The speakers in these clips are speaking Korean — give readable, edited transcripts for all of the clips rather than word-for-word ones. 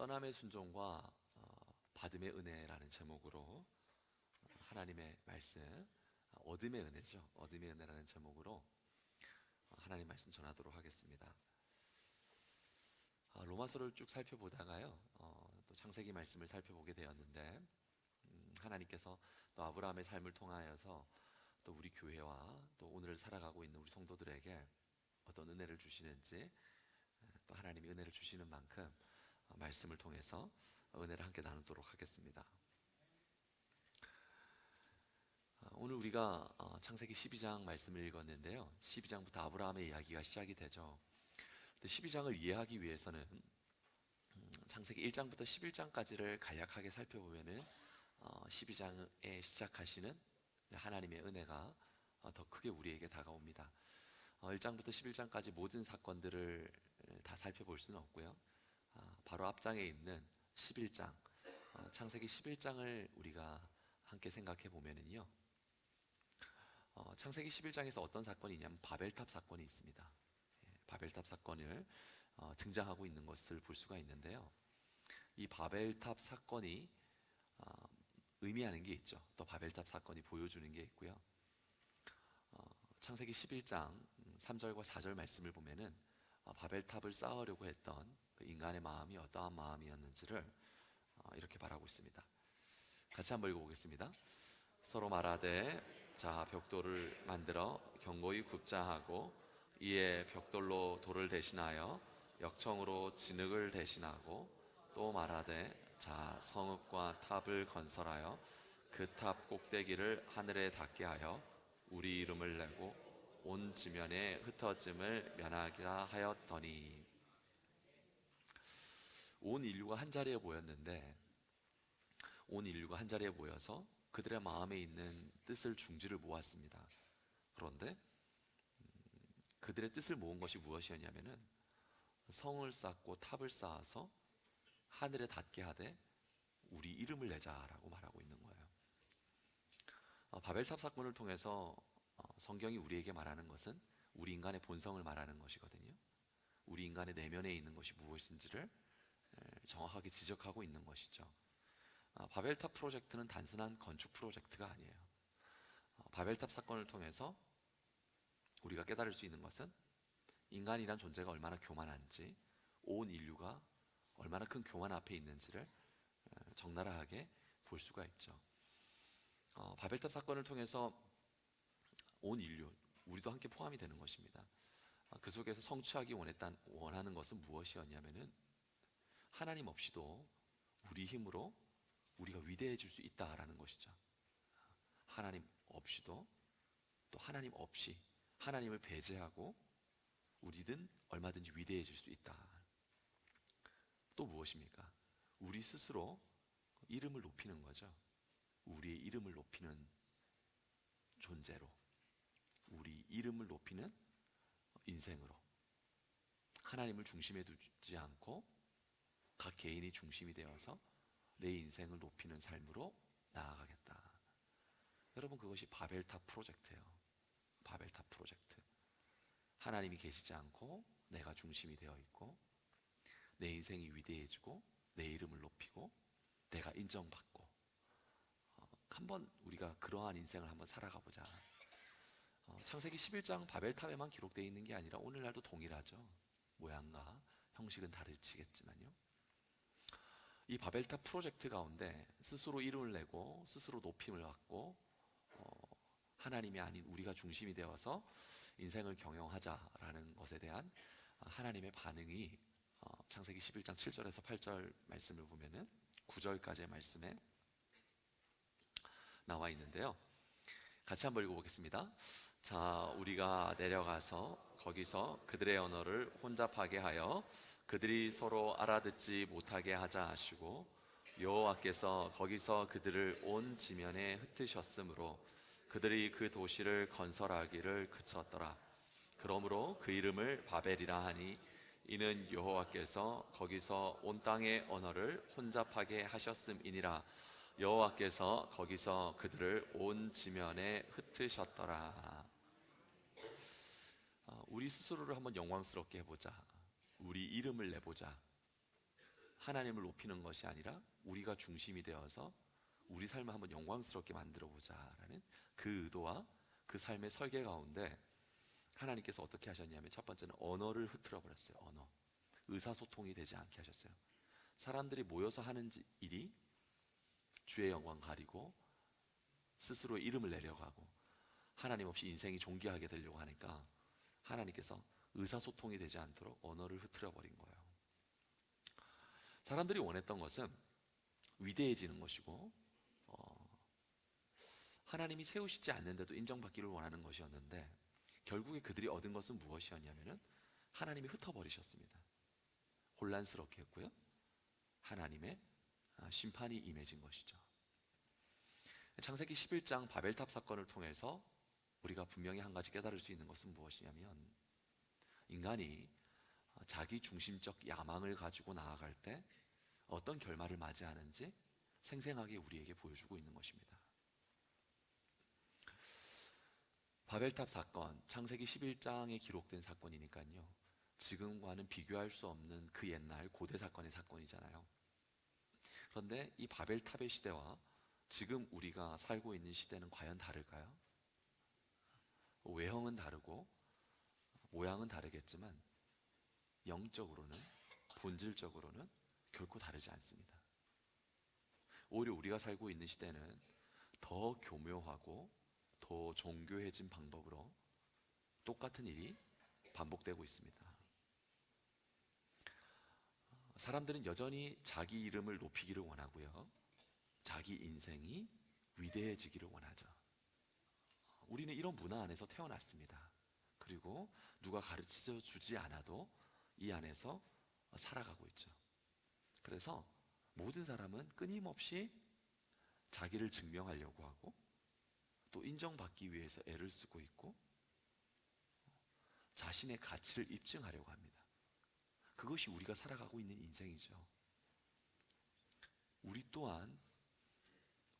떠남의 순종과 받음의 은혜라는 제목으로 하나님의 말씀, 얻음의 은혜죠. 얻음의 은혜라는 제목으로 하나님 말씀 전하도록 하겠습니다. 로마서를 쭉 살펴보다가요, 또 창세기 말씀을 살펴보게 되었는데, 하나님께서 또 아브라함의 삶을 통하여서 또 우리 교회와 또 오늘 살아가고 있는 우리 성도들에게 어떤 은혜를 주시는지, 또 하나님이 은혜를 주시는 만큼 말씀을 통해서 은혜를 함께 나누도록 하겠습니다. 오늘 우리가 창세기 12장 말씀을 읽었는데요, 12장부터 아브라함의 이야기가 시작이 되죠. 12장을 이해하기 위해서는 창세기 1장부터 11장까지를 간략하게 살펴보면은 12장에 시작하시는 하나님의 은혜가 더 크게 우리에게 다가옵니다. 1장부터 11장까지 모든 사건들을 다 살펴볼 수는 없고요, 바로 앞장에 있는 11장, 창세기 11장을 우리가 함께 생각해 보면은요, 창세기 11장에서 어떤 사건이 있냐면 바벨탑 사건이 있습니다. 바벨탑 사건을 등장하고 있는 것을 볼 수가 있는데요, 이 바벨탑 사건이 의미하는 게 있죠. 또 바벨탑 사건이 보여주는 게 있고요. 창세기 11장 3절과 4절 말씀을 보면은 바벨탑을 쌓으려고 했던 그 인간의 마음이 어떠한 마음이었는지를 이렇게 말하고 있습니다. 같이 한번 읽어보겠습니다. 서로 말하되 자 벽돌을 만들어 견고히 굽자 하고 이에 벽돌로 돌을 대신하여 역청으로 진흙을 대신하고 또 말하되 자 성읍과 탑을 건설하여 그 탑 꼭대기를 하늘에 닿게 하여 우리 이름을 내고 온 지면에 흩어짐을 면하기라 하였더니, 온 인류가 한자리에 모였는데, 온 인류가 한자리에 모여서 그들의 마음에 있는 뜻을 중지를 모았습니다. 그런데 그들의 뜻을 모은 것이 무엇이었냐면은 성을 쌓고 탑을 쌓아서 하늘에 닿게 하되 우리 이름을 내자라고 말하고 있는 거예요. 바벨탑 사건을 통해서 성경이 우리에게 말하는 것은 우리 인간의 본성을 말하는 것이거든요. 우리 인간의 내면에 있는 것이 무엇인지를 정확하게 지적하고 있는 것이죠. 바벨탑 프로젝트는 단순한 건축 프로젝트가 아니에요. 바벨탑 사건을 통해서 우리가 깨달을 수 있는 것은 인간이란 존재가 얼마나 교만한지, 온 인류가 얼마나 큰 교만 앞에 있는지를 적나라하게 볼 수가 있죠. 바벨탑 사건을 통해서 온 인류, 우리도 함께 포함이 되는 것입니다. 그 속에서 성취하기 원하는 것은 무엇이었냐면은 하나님 없이도 우리 힘으로 우리가 위대해질 수 있다라는 것이죠. 하나님 없이도, 또 하나님 없이 하나님을 배제하고 우리는 얼마든지 위대해질 수 있다. 또 무엇입니까? 우리 스스로 이름을 높이는 거죠. 우리의 이름을 높이는 존재로, 우리 이름을 높이는 인생으로, 하나님을 중심에 두지 않고 각 개인이 중심이 되어서 내 인생을 높이는 삶으로 나아가겠다. 여러분, 그것이 바벨탑 프로젝트예요. 바벨탑 프로젝트. 하나님이 계시지 않고 내가 중심이 되어 있고 내 인생이 위대해지고 내 이름을 높이고 내가 인정받고, 한번 우리가 그러한 인생을 한번 살아가 보자. 창세기 11장 바벨탑에만 기록되어 있는 게 아니라 오늘날도 동일하죠. 모양과 형식은 다르시겠지만요, 이 바벨탑 프로젝트 가운데 스스로 이름을 내고 스스로 높임을 받고 하나님이 아닌 우리가 중심이 되어서 인생을 경영하자라는 것에 대한 하나님의 반응이 창세기 11장 7절에서 8절 말씀을 보면은 9절까지의 말씀에 나와 있는데요, 같이 한번 읽어보겠습니다. 자 우리가 내려가서 거기서 그들의 언어를 혼잡하게 하여 그들이 서로 알아듣지 못하게 하자 하시고, 여호와께서 거기서 그들을 온 지면에 흩으셨으므로 그들이 그 도시를 건설하기를 그쳤더라. 그러므로 그 이름을 바벨이라 하니 이는 여호와께서 거기서 온 땅의 언어를 혼잡하게 하셨음이니라. 여호와께서 거기서 그들을 온 지면에 흩으셨더라. 우리 스스로를 한번 영광스럽게 해보자. 우리 이름을 내보자. 하나님을 높이는 것이 아니라 우리가 중심이 되어서 우리 삶을 한번 영광스럽게 만들어 보자라는 그 의도와 그 삶의 설계 가운데 하나님께서 어떻게 하셨냐면, 첫 번째는 언어를 흐트러 버렸어요. 언어. 의사소통이 되지 않게 하셨어요. 사람들이 모여서 하는 일이 주의 영광 가리고 스스로 이름을 내려가고 하나님 없이 인생이 존귀하게 되려고 하니까 하나님께서 의사소통이 되지 않도록 언어를 흐트러 버린 거예요. 사람들이 원했던 것은 위대해지는 것이고 하나님이 세우시지 않는데도 인정받기를 원하는 것이었는데, 결국에 그들이 얻은 것은 무엇이었냐면은 하나님이 흩어버리셨습니다. 혼란스럽게 했고요, 하나님의 심판이 임해진 것이죠. 창세기 11장 바벨탑 사건을 통해서 우리가 분명히 한 가지 깨달을 수 있는 것은 무엇이냐면, 인간이 자기 중심적 야망을 가지고 나아갈 때 어떤 결말을 맞이하는지 생생하게 우리에게 보여주고 있는 것입니다. 바벨탑 사건, 창세기 11장에 기록된 사건이니까요, 지금과는 비교할 수 없는 그 옛날 고대 사건의 사건이잖아요. 그런데 이 바벨탑의 시대와 지금 우리가 살고 있는 시대는 과연 다를까요? 외형은 다르고 모양은 다르겠지만 영적으로는, 본질적으로는 결코 다르지 않습니다. 오히려 우리가 살고 있는 시대는 더 교묘하고 더 정교해진 방법으로 똑같은 일이 반복되고 있습니다. 사람들은 여전히 자기 이름을 높이기를 원하고요, 자기 인생이 위대해지기를 원하죠. 우리는 이런 문화 안에서 태어났습니다. 그리고 누가 가르쳐 주지 않아도 이 안에서 살아가고 있죠. 그래서 모든 사람은 끊임없이 자기를 증명하려고 하고 또 인정받기 위해서 애를 쓰고 있고 자신의 가치를 입증하려고 합니다. 그것이 우리가 살아가고 있는 인생이죠. 우리 또한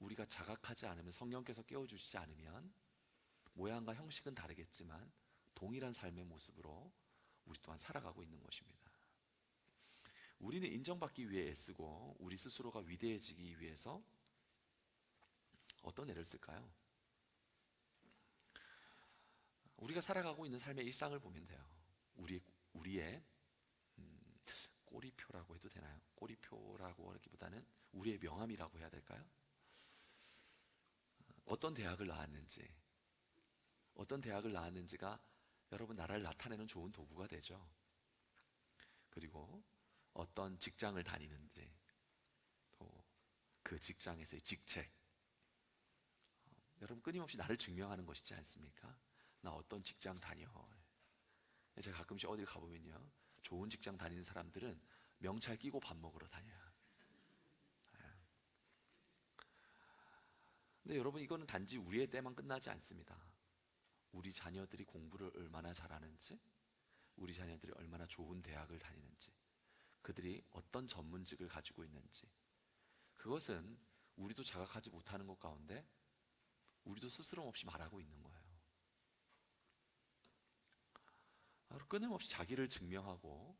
우리가 자각하지 않으면, 성령께서 깨워주시지 않으면 모양과 형식은 다르겠지만 동일한 삶의 모습으로 우리 또한 살아가고 있는 것입니다. 우리는 인정받기 위해 애쓰고 우리 스스로가 위대해지기 위해서 어떤 애를 쓸까요? 우리가 살아가고 있는 삶의 일상을 보면 돼요. 우리의 꼬리표라고 해도 되나요? 꼬리표라고 하기보다는 우리의 명함이라고 해야 될까요? 어떤 대학을 나왔는지가 여러분 나라를 나타내는 좋은 도구가 되죠. 그리고 어떤 직장을 다니는지, 또 그 직장에서의 직책, 여러분 끊임없이 나를 증명하는 것이지 않습니까? 나 어떤 직장 다녀. 제가 가끔씩 어딜 가보면요, 좋은 직장 다니는 사람들은 명찰 끼고 밥 먹으러 다녀요. 근데 여러분, 이거는 단지 우리의 때만 끝나지 않습니다. 우리 자녀들이 공부를 얼마나 잘하는지, 우리 자녀들이 얼마나 좋은 대학을 다니는지, 그들이 어떤 전문직을 가지고 있는지, 그것은 우리도 자각하지 못하는 것 가운데 우리도 스스럼 없이 말하고 있는 거예요. 끊임없이 자기를 증명하고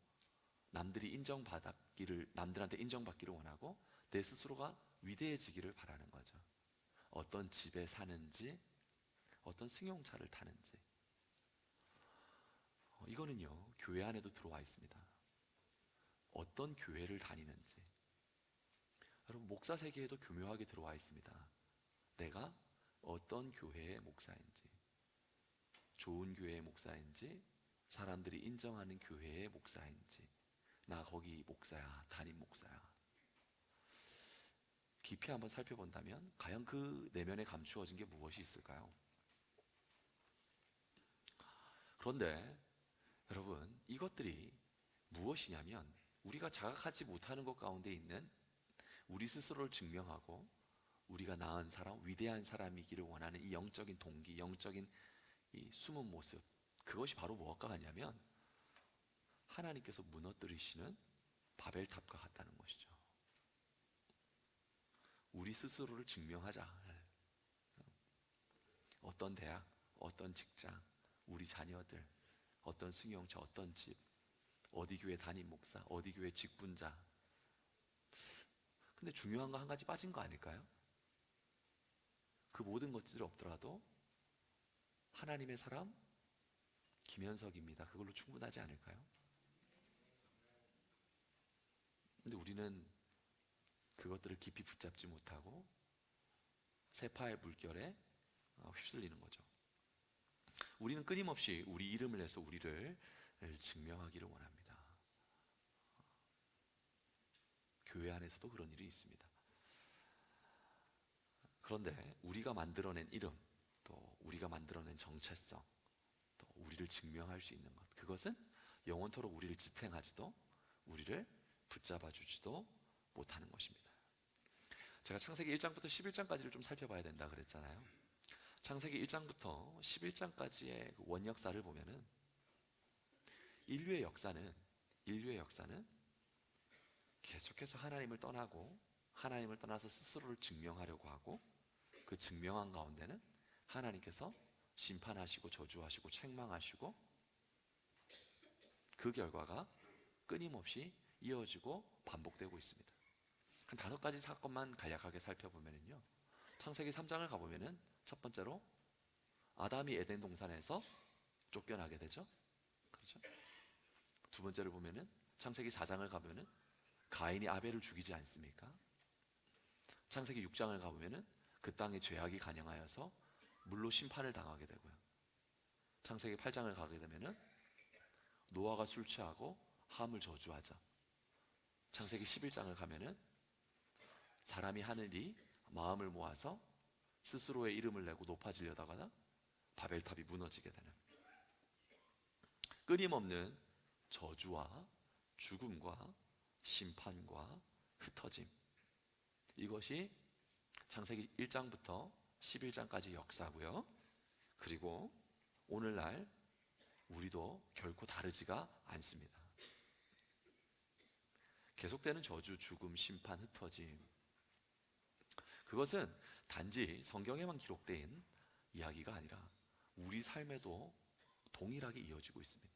남들한테 인정받기를 원하고 내 스스로가 위대해지기를 바라는 거죠. 어떤 집에 사는지, 어떤 승용차를 타는지, 이거는요 교회 안에도 들어와 있습니다. 어떤 교회를 다니는지, 여러분 목사 세계에도 교묘하게 들어와 있습니다. 내가 어떤 교회의 목사인지, 좋은 교회의 목사인지, 사람들이 인정하는 교회의 목사인지, 나 거기 목사야, 담임 목사야. 깊이 한번 살펴본다면 과연 그 내면에 감추어진 게 무엇이 있을까요? 그런데 여러분, 이것들이 무엇이냐면 우리가 자각하지 못하는 것 가운데 있는 우리 스스로를 증명하고 우리가 나은 사람, 위대한 사람이기를 원하는 이 영적인 동기, 영적인 이 숨은 모습, 그것이 바로 무엇과 같냐면 하나님께서 무너뜨리시는 바벨탑과 같다는 것이죠. 우리 스스로를 증명하자. 어떤 대학, 어떤 직장, 우리 자녀들, 어떤 승용차, 어떤 집, 어디 교회 담임 목사, 어디 교회 직분자, 근데 중요한 거 한 가지 빠진 거 아닐까요? 그 모든 것들이 없더라도 하나님의 사람 김현석입니다. 그걸로 충분하지 않을까요? 근데 우리는 그것들을 깊이 붙잡지 못하고 세파의 물결에 휩쓸리는 거죠. 우리는 끊임없이 우리 이름을 내서 우리를 증명하기를 원합니다. 교회 안에서도 그런 일이 있습니다. 그런데 우리가 만들어낸 이름, 또 우리가 만들어낸 정체성, 또 우리를 증명할 수 있는 것, 그것은 영원토록 우리를 지탱하지도 우리를 붙잡아 주지도 못하는 것입니다. 제가 창세기 1장부터 11장까지를 좀 살펴봐야 된다 그랬잖아요. 창세기 1장부터 11장까지의 원역사를 보면은 인류의 역사는 계속해서 하나님을 떠나고 하나님을 떠나서 스스로를 증명하려고 하고, 그 증명한 가운데는 하나님께서 심판하시고 저주하시고 책망하시고, 그 결과가 끊임없이 이어지고 반복되고 있습니다. 한 5가지 사건만 간략하게 살펴보면요, 창세기 3장을 가보면은 첫 번째로 아담이 에덴 동산에서 쫓겨나게 되죠. 그렇죠? 두 번째를 보면은 창세기 4장을 가보면은 가인이 아벨을 죽이지 않습니까? 창세기 6장을 가보면은 그 땅에 죄악이 간영하여서 물로 심판을 당하게 되고요. 창세기 8장을 가게 되면은 노아가 술 취하고 함을 저주하죠. 창세기 11장을 가면은 사람이 하는 일이 마음을 모아서 스스로의 이름을 내고 높아지려다가 바벨탑이 무너지게 되는, 끊임없는 저주와 죽음과 심판과 흩어짐, 이것이 창세기 1장부터 11장까지 역사고요. 그리고 오늘날 우리도 결코 다르지가 않습니다. 계속되는 저주, 죽음, 심판, 흩어짐, 그것은 단지 성경에만 기록된 이야기가 아니라 우리 삶에도 동일하게 이어지고 있습니다.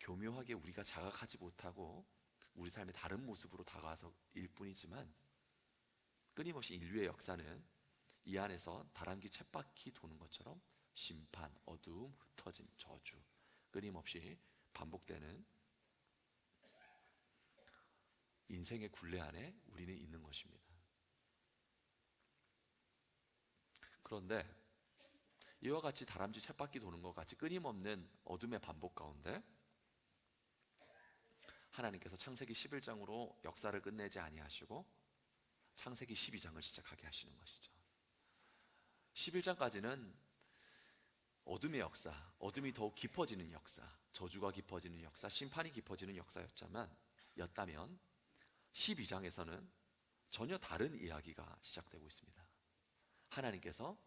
교묘하게 우리가 자각하지 못하고 우리 삶의 다른 모습으로 다가와서일 뿐이지만, 끊임없이 인류의 역사는 이 안에서 다람쥐 쳇바퀴 도는 것처럼 심판, 어두움, 흩어짐, 저주, 끊임없이 반복되는 인생의 굴레 안에 우리는 있는 것입니다. 그런데 이와 같이 다람쥐 쳇바퀴 도는 것 같이 끊임없는 어둠의 반복 가운데 하나님께서 창세기 11장으로 역사를 끝내지 아니하시고 창세기 12장을 시작하게 하시는 것이죠. 11장까지는 어둠의 역사, 어둠이 더욱 깊어지는 역사, 저주가 깊어지는 역사, 심판이 깊어지는 역사였다면 12장에서는 전혀 다른 이야기가 시작되고 있습니다. 하나님께서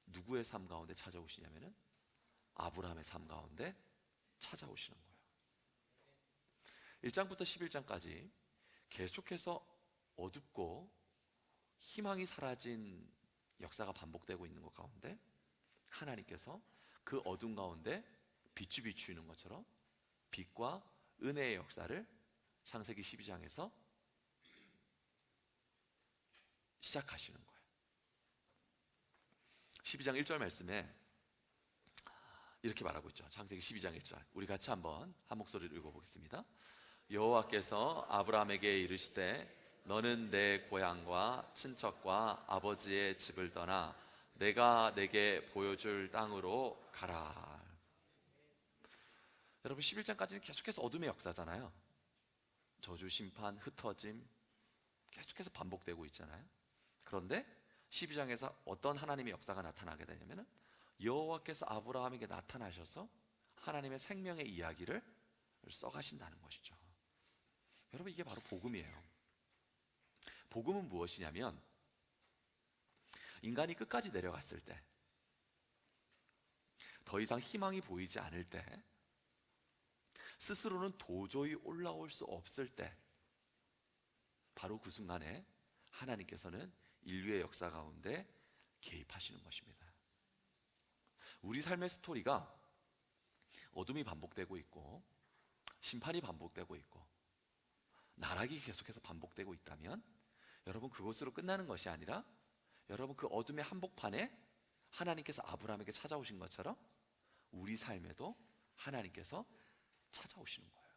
누구의 삶 가운데 찾아오시냐면은 아브라함의 삶 가운데 찾아오시는 거예요. 1장부터 11장까지 계속해서 어둡고 희망이 사라진 역사가 반복되고 있는 것 가운데 하나님께서 그 어둠 가운데 빛이 비추는 것처럼 빛과 은혜의 역사를 창세기 12장에서 시작하시는 거예요. 12장 1절 말씀에 이렇게 말하고 있죠. 창세기 12장 1절, 우리 같이 한번 한 목소리로 읽어보겠습니다. 여호와께서 아브라함에게 이르시되 너는 내 고향과 친척과 아버지의 집을 떠나 내가 내게 보여줄 땅으로 가라. 여러분, 11장까지는 계속해서 어둠의 역사잖아요. 저주, 심판, 흩어짐 계속해서 반복되고 있잖아요. 그런데 12장에서 어떤 하나님의 역사가 나타나게 되냐면 여호와께서 아브라함에게 나타나셔서 하나님의 생명의 이야기를 써가신다는 것이죠. 여러분, 이게 바로 복음이에요. 복음은 무엇이냐면 인간이 끝까지 내려갔을 때, 더 이상 희망이 보이지 않을 때, 스스로는 도저히 올라올 수 없을 때, 바로 그 순간에 하나님께서는 인류의 역사 가운데 개입하시는 것입니다. 우리 삶의 스토리가 어둠이 반복되고 있고 심판이 반복되고 있고 나락이 계속해서 반복되고 있다면 여러분 그것으로 끝나는 것이 아니라 여러분 그 어둠의 한복판에 하나님께서 아브라함에게 찾아오신 것처럼 우리 삶에도 하나님께서 찾아오시는 거예요.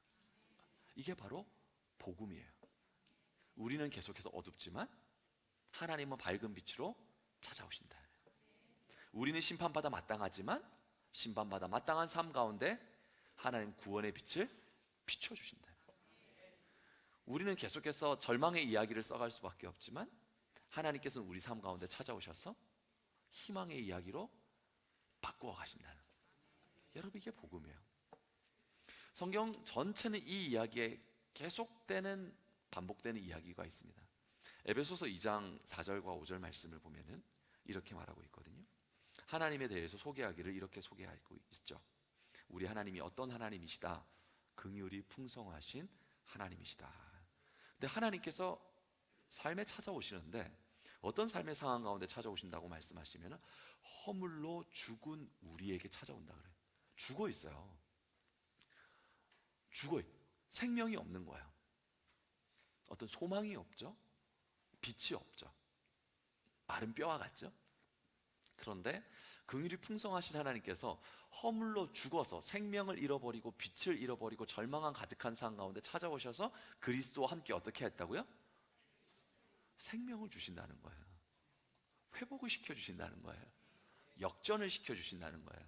이게 바로 복음이에요. 우리는 계속해서 어둡지만 하나님은 밝은 빛으로 찾아오신다. 우리는 심판받아 마땅하지만 심판받아 마땅한 삶 가운데 하나님 구원의 빛을 비춰주신다. 우리는 계속해서 절망의 이야기를 써갈 수밖에 없지만 하나님께서는 우리 삶 가운데 찾아오셔서 희망의 이야기로 바꾸어 가신다는 거예요. 여러분 이게 복음이에요. 성경 전체는 이 이야기에 계속되는 반복되는 이야기가 있습니다. 에베소서 2장 4절과 5절 말씀을 보면은 이렇게 말하고 있거든요. 하나님에 대해서 소개하기를 이렇게 소개하고 있죠. 우리 하나님이 어떤 하나님이시다? 긍휼이 풍성하신 하나님이시다. 근데 하나님께서 삶에 찾아오시는데 어떤 삶의 상황 가운데 찾아오신다고 말씀하시면 허물로 죽은 우리에게 찾아온다 그래요. 죽어 있어요. 생명이 없는 거예요. 어떤 소망이 없죠. 빛이 없죠. 마른 뼈와 같죠. 그런데 긍휼이 풍성하신 하나님께서 허물로 죽어서 생명을 잃어버리고 빛을 잃어버리고 절망한 가득한 상황 가운데 찾아오셔서 그리스도와 함께 어떻게 했다고요? 생명을 주신다는 거예요. 회복을 시켜주신다는 거예요. 역전을 시켜주신다는 거예요.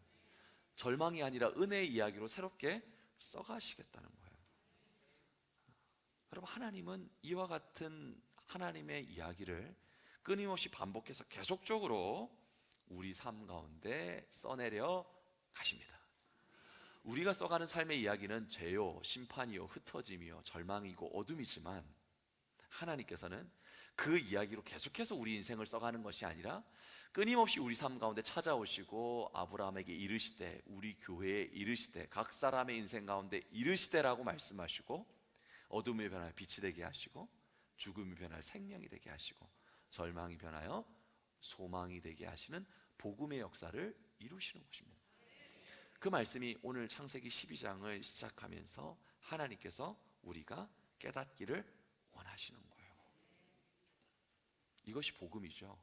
절망이 아니라 은혜의 이야기로 새롭게 써가시겠다는 거예요. 여러분 하나님은 이와 같은 하나님의 이야기를 끊임없이 반복해서 계속적으로 우리 삶 가운데 써내려 가십니다. 우리가 써가는 삶의 이야기는 죄요, 심판이요, 흩어짐이요, 절망이고 어둠이지만 하나님께서는 그 이야기로 계속해서 우리 인생을 써가는 것이 아니라 끊임없이 우리 삶 가운데 찾아오시고 아브라함에게 이르시되 우리 교회에 이르시되 각 사람의 인생 가운데 이르시되라고 말씀하시고 어둠이 변하여 빛이 되게 하시고 죽음이 변하여 생명이 되게 하시고 절망이 변하여 소망이 되게 하시는 복음의 역사를 이루시는 것입니다. 그 말씀이 오늘 창세기 12장을 시작하면서 하나님께서 우리가 깨닫기를 원하시는 거예요. 이것이 복음이죠.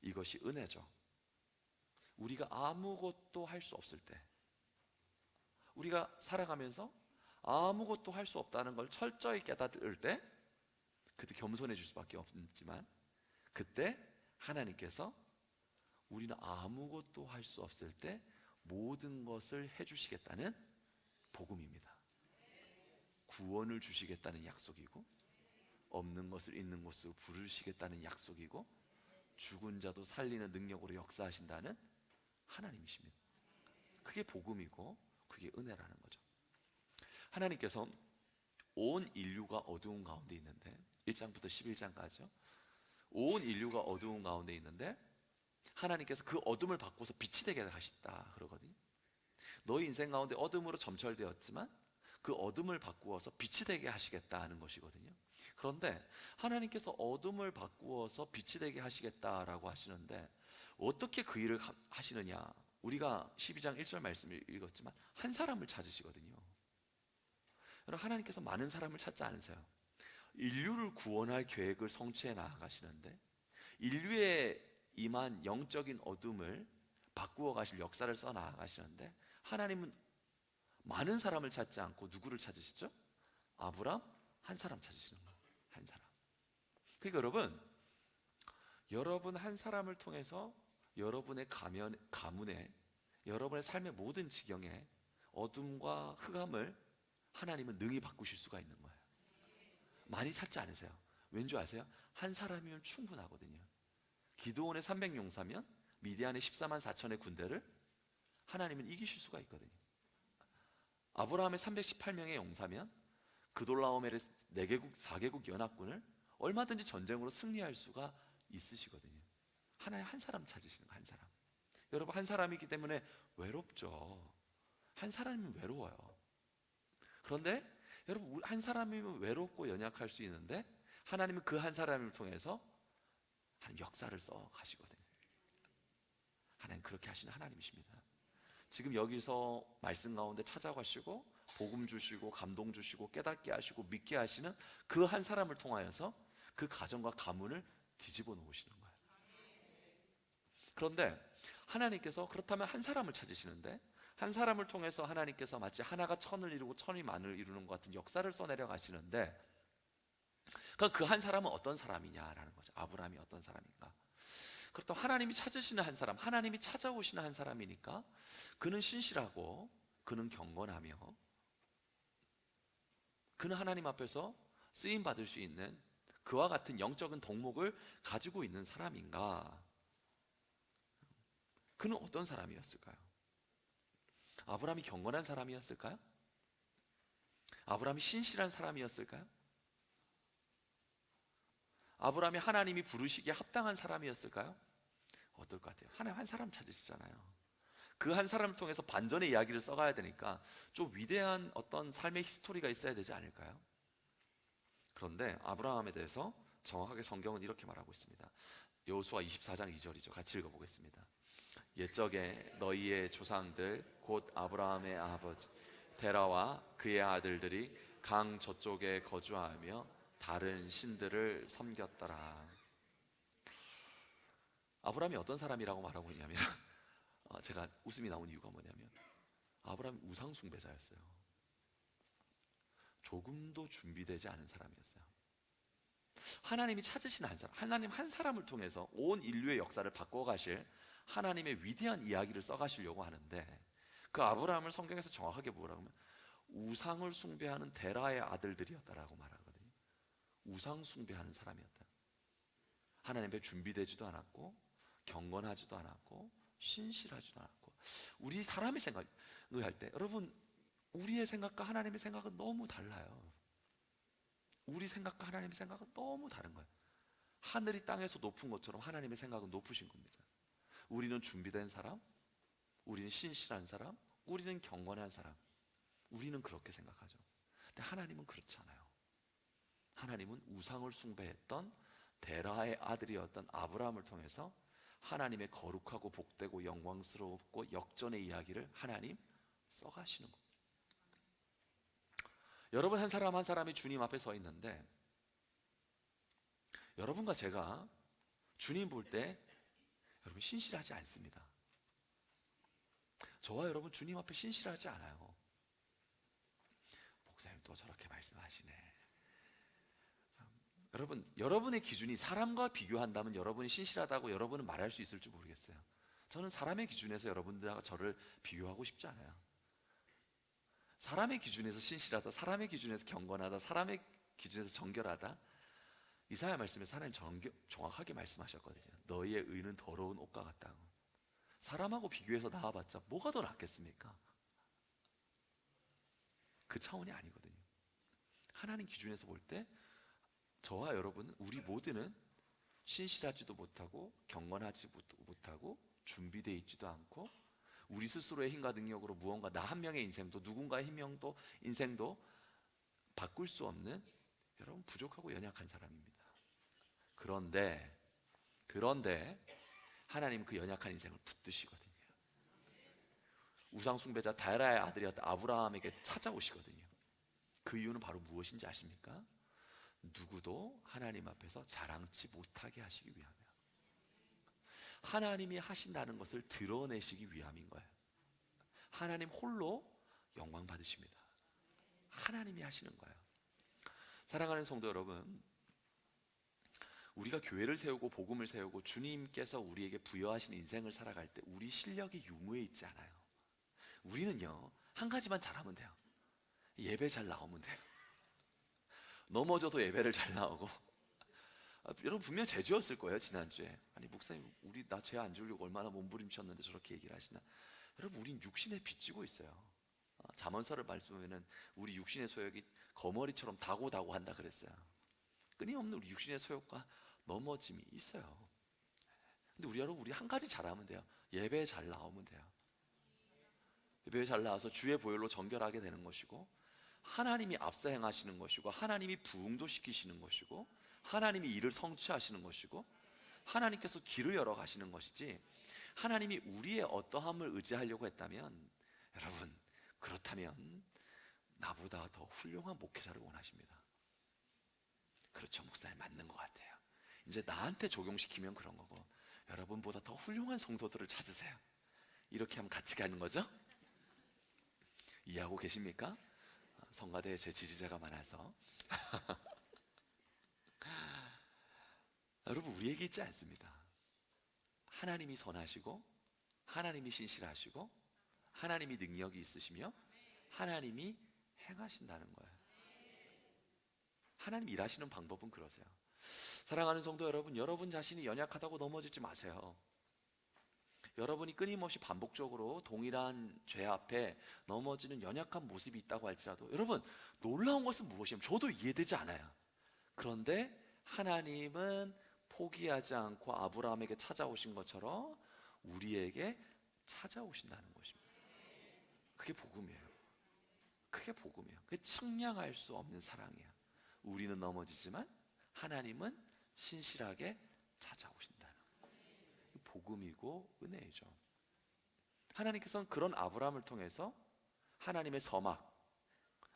이것이 은혜죠. 우리가 아무것도 할 수 없을 때, 우리가 살아가면서 아무것도 할 수 없다는 걸 철저히 깨닫을 때 그때 겸손해질 수밖에 없지만 그때 하나님께서 우리는 아무것도 할 수 없을 때 모든 것을 해주시겠다는 복음입니다. 구원을 주시겠다는 약속이고 없는 것을 있는 것으로 부르시겠다는 약속이고 죽은 자도 살리는 능력으로 역사하신다는 하나님이십니다. 그게 복음이고 그게 은혜라는 거죠. 하나님께서 온 인류가 어두운 가운데 있는데 1장부터 11장까지요. 온 인류가 어두운 가운데 있는데 하나님께서 그 어둠을 바꿔서 빛이 되게 하셨다 그러거든요. 너희 인생 가운데 어둠으로 점철되었지만 그 어둠을 바꾸어서 빛이 되게 하시겠다 하는 것이거든요. 그런데 하나님께서 어둠을 바꾸어서 빛이 되게 하시겠다라고 하시는데 어떻게 그 일을 하시느냐? 우리가 12장 1절 말씀을 읽었지만 한 사람을 찾으시거든요. 여러분 하나님께서 많은 사람을 찾지 않으세요. 인류를 구원할 계획을 성취해 나아가시는데 인류에 임한 영적인 어둠을 바꾸어 가실 역사를 써 나아가시는데 하나님은 많은 사람을 찾지 않고 누구를 찾으시죠? 아브람 한 사람 찾으시는 거예요. 한 사람. 그러니까 여러분 한 사람을 통해서 여러분의 가문에 여러분의 삶의 모든 지경에 어둠과 흑암을 하나님은 능히 바꾸실 수가 있는 거예요. 많이 찾지 않으세요. 왠지 아세요? 한 사람이면 충분하거든요. 기드온의 300용사면 미디안의 14만 4천의 군대를 하나님은 이기실 수가 있거든요. 아브라함의 318명의 용사면 그돌라오멜의 4개국 연합군을 얼마든지 전쟁으로 승리할 수가 있으시거든요. 하나님 한 사람 찾으시는 거, 한 사람. 여러분 한 사람이기 때문에 외롭죠. 한 사람이면 외로워요. 그런데 여러분 한 사람이면 외롭고 연약할 수 있는데 하나님은 그 한 사람을 통해서 하나님 역사를 써 가시거든요. 하나님 그렇게 하시는 하나님이십니다. 지금 여기서 말씀 가운데 찾아가시고 복음 주시고 감동 주시고 깨닫게 하시고 믿게 하시는 그 한 사람을 통하여서 그 가정과 가문을 뒤집어 놓으시는 거예요. 그런데 하나님께서 그렇다면 한 사람을 찾으시는데, 한 사람을 통해서 하나님께서 마치 하나가 천을 이루고 천이 만을 이루는 것 같은 역사를 써내려 가시는데, 그 한 사람은 어떤 사람이냐라는 거죠. 아브라함이 어떤 사람인가? 그렇다면 하나님이 찾으시는 한 사람, 하나님이 찾아오시는 한 사람이니까 그는 신실하고 그는 경건하며 그는 하나님 앞에서 쓰임 받을 수 있는 그와 같은 영적인 덕목을 가지고 있는 사람인가? 그는 어떤 사람이었을까요? 아브라함이 경건한 사람이었을까요? 아브라함이 신실한 사람이었을까요? 아브라함이 하나님이 부르시기에 합당한 사람이었을까요? 어떨 것 같아요? 하나님 한 사람 찾으시잖아요. 그 한 사람을 통해서 반전의 이야기를 써가야 되니까 좀 위대한 어떤 삶의 히스토리가 있어야 되지 않을까요? 그런데 아브라함에 대해서 정확하게 성경은 이렇게 말하고 있습니다. 여호수아 24장 2절이죠. 같이 읽어보겠습니다. 옛적에 너희의 조상들 곧 아브라함의 아버지 데라와 그의 아들들이 강 저쪽에 거주하며 다른 신들을 섬겼더라. 아브라함이 어떤 사람이라고 말하고 있냐면 제가 웃음이 나온 이유가 뭐냐면 아브라함이 우상 숭배자였어요. 조금도 준비되지 않은 사람이었어요. 하나님이 찾으신 한 사람, 하나님 한 사람을 통해서 온 인류의 역사를 바꿔가실 하나님의 위대한 이야기를 써가시려고 하는데, 그 아브라함을 성경에서 정확하게 뭐라고 하면 우상을 숭배하는 데라의 아들들이었다라고 말하거든요. 우상 숭배하는 사람이었다. 하나님 앞에 준비되지도 않았고 경건하지도 않았고 신실하지도 않았고. 우리 사람의 생각을 할 때 여러분, 우리의 생각과 하나님의 생각은 너무 달라요. 우리 생각과 하나님의 생각은 너무 다른 거예요. 하늘이 땅에서 높은 것처럼 하나님의 생각은 높으신 겁니다. 우리는 준비된 사람, 우리는 신실한 사람, 우리는 경건한 사람, 우리는 그렇게 생각하죠. 근데 하나님은 그렇지 않아요. 하나님은 우상을 숭배했던 데라의 아들이었던 아브라함을 통해서 하나님의 거룩하고 복되고 영광스럽고 역전의 이야기를 하나님 써가시는 겁니다. 여러분, 한 사람 한 사람이 주님 앞에 서 있는데, 여러분과 제가 주님 볼 때 여러분 신실하지 않습니다. 저와 여러분 주님 앞에 신실하지 않아요. 목사님 또 저렇게 말씀하시네. 여러분, 여러분의 기준이 사람과 비교한다면 여러분이 신실하다고 여러분은 말할 수 있을지 모르겠어요. 저는 사람의 기준에서 여러분들과 저를 비교하고 싶지 않아요. 사람의 기준에서 신실하다, 사람의 기준에서 경건하다, 사람의 기준에서 정결하다, 이사야 말씀에서 하나님 정확하게 말씀하셨거든요. 너희의 의는 더러운 옷과 같다고. 사람하고 비교해서 나와봤자 뭐가 더 낫겠습니까? 그 차원이 아니거든요. 하나님 기준에서 볼 때 저와 여러분은, 우리 모두는 신실하지도 못하고 경건하지 못하고 준비되어 있지도 않고 우리 스스로의 힘과 능력으로 무언가 나 한 명의 인생도 누군가의 힘명도 인생도 바꿀 수 없는 여러분 부족하고 연약한 사람입니다. 그런데 하나님은 그 연약한 인생을 붙드시거든요. 우상 숭배자 다라의 아들이었던 아브라함에게 찾아오시거든요. 그 이유는 바로 무엇인지 아십니까? 누구도 하나님 앞에서 자랑치 못하게 하시기 위함이에요. 하나님이 하신다는 것을 드러내시기 위함인 거예요. 하나님 홀로 영광 받으십니다. 하나님이 하시는 거예요. 사랑하는 성도 여러분, 우리가 교회를 세우고 복음을 세우고 주님께서 우리에게 부여하신 인생을 살아갈 때 우리 실력이 유무에 있지 않아요. 우리는요, 한 가지만 잘하면 돼요. 예배 잘 나오면 돼요. 넘어져도 예배를 잘 나오고. 여러분 분명 죄지었을 거예요. 지난주에 아니 목사님 우리 나 죄 안 지으려고 얼마나 몸부림쳤는데 저렇게 얘기를 하시나. 여러분, 우린 육신에 빚지고 있어요. 잠언서를 말씀하면은 우리 육신의 소욕이 거머리처럼 다고다고 한다 그랬어요. 끊임없는 우리 육신의 소욕과 넘어짐이 있어요. 근데 우리 한 가지 잘하면 돼요. 예배 잘 나오면 돼요. 예배 잘 나와서 주의 보혈로 정결하게 되는 것이고, 하나님이 앞서 행하시는 것이고, 하나님이 부흥도 시키시는 것이고, 하나님이 일을 성취하시는 것이고, 하나님께서 길을 열어 가시는 것이지, 하나님이 우리의 어떠함을 의지하려고 했다면, 여러분 그렇다면 나보다 더 훌륭한 목회자를 원하십니다. 그렇죠, 목사님, 맞는 것 같아요. 이제 나한테 적용시키면 그런 거고, 여러분보다 더 훌륭한 성도들을 찾으세요. 이렇게 하면 같이 가는 거죠? 이해하고 계십니까? 성가대에 제 지지자가 많아서. 여러분, 우리에게 있지 않습니다. 하나님이 선하시고, 하나님이 신실하시고, 하나님이 능력이 있으시며, 하나님이 행하신다는 거예요. 하나님 일하시는 방법은 그러세요. 사랑하는 성도 여러분, 여러분 자신이 연약하다고 넘어지지 마세요. 여러분이 끊임없이 반복적으로 동일한 죄 앞에 넘어지는 연약한 모습이 있다고 할지라도, 여러분, 놀라운 것은 무엇이냐면, 저도 이해되지 않아요. 그런데 하나님은 포기하지 않고 아브라함에게 찾아오신 것처럼 우리에게 찾아오신다는 것입니다. 그게 복음이에요. 그게 복음이에요. 그게 측량할 수 없는 사랑이에요. 우리는 넘어지지만 하나님은 신실하게 찾아오신다는 복음이고 은혜이죠. 하나님께서는 그런 아브라함을 통해서 하나님의 서막,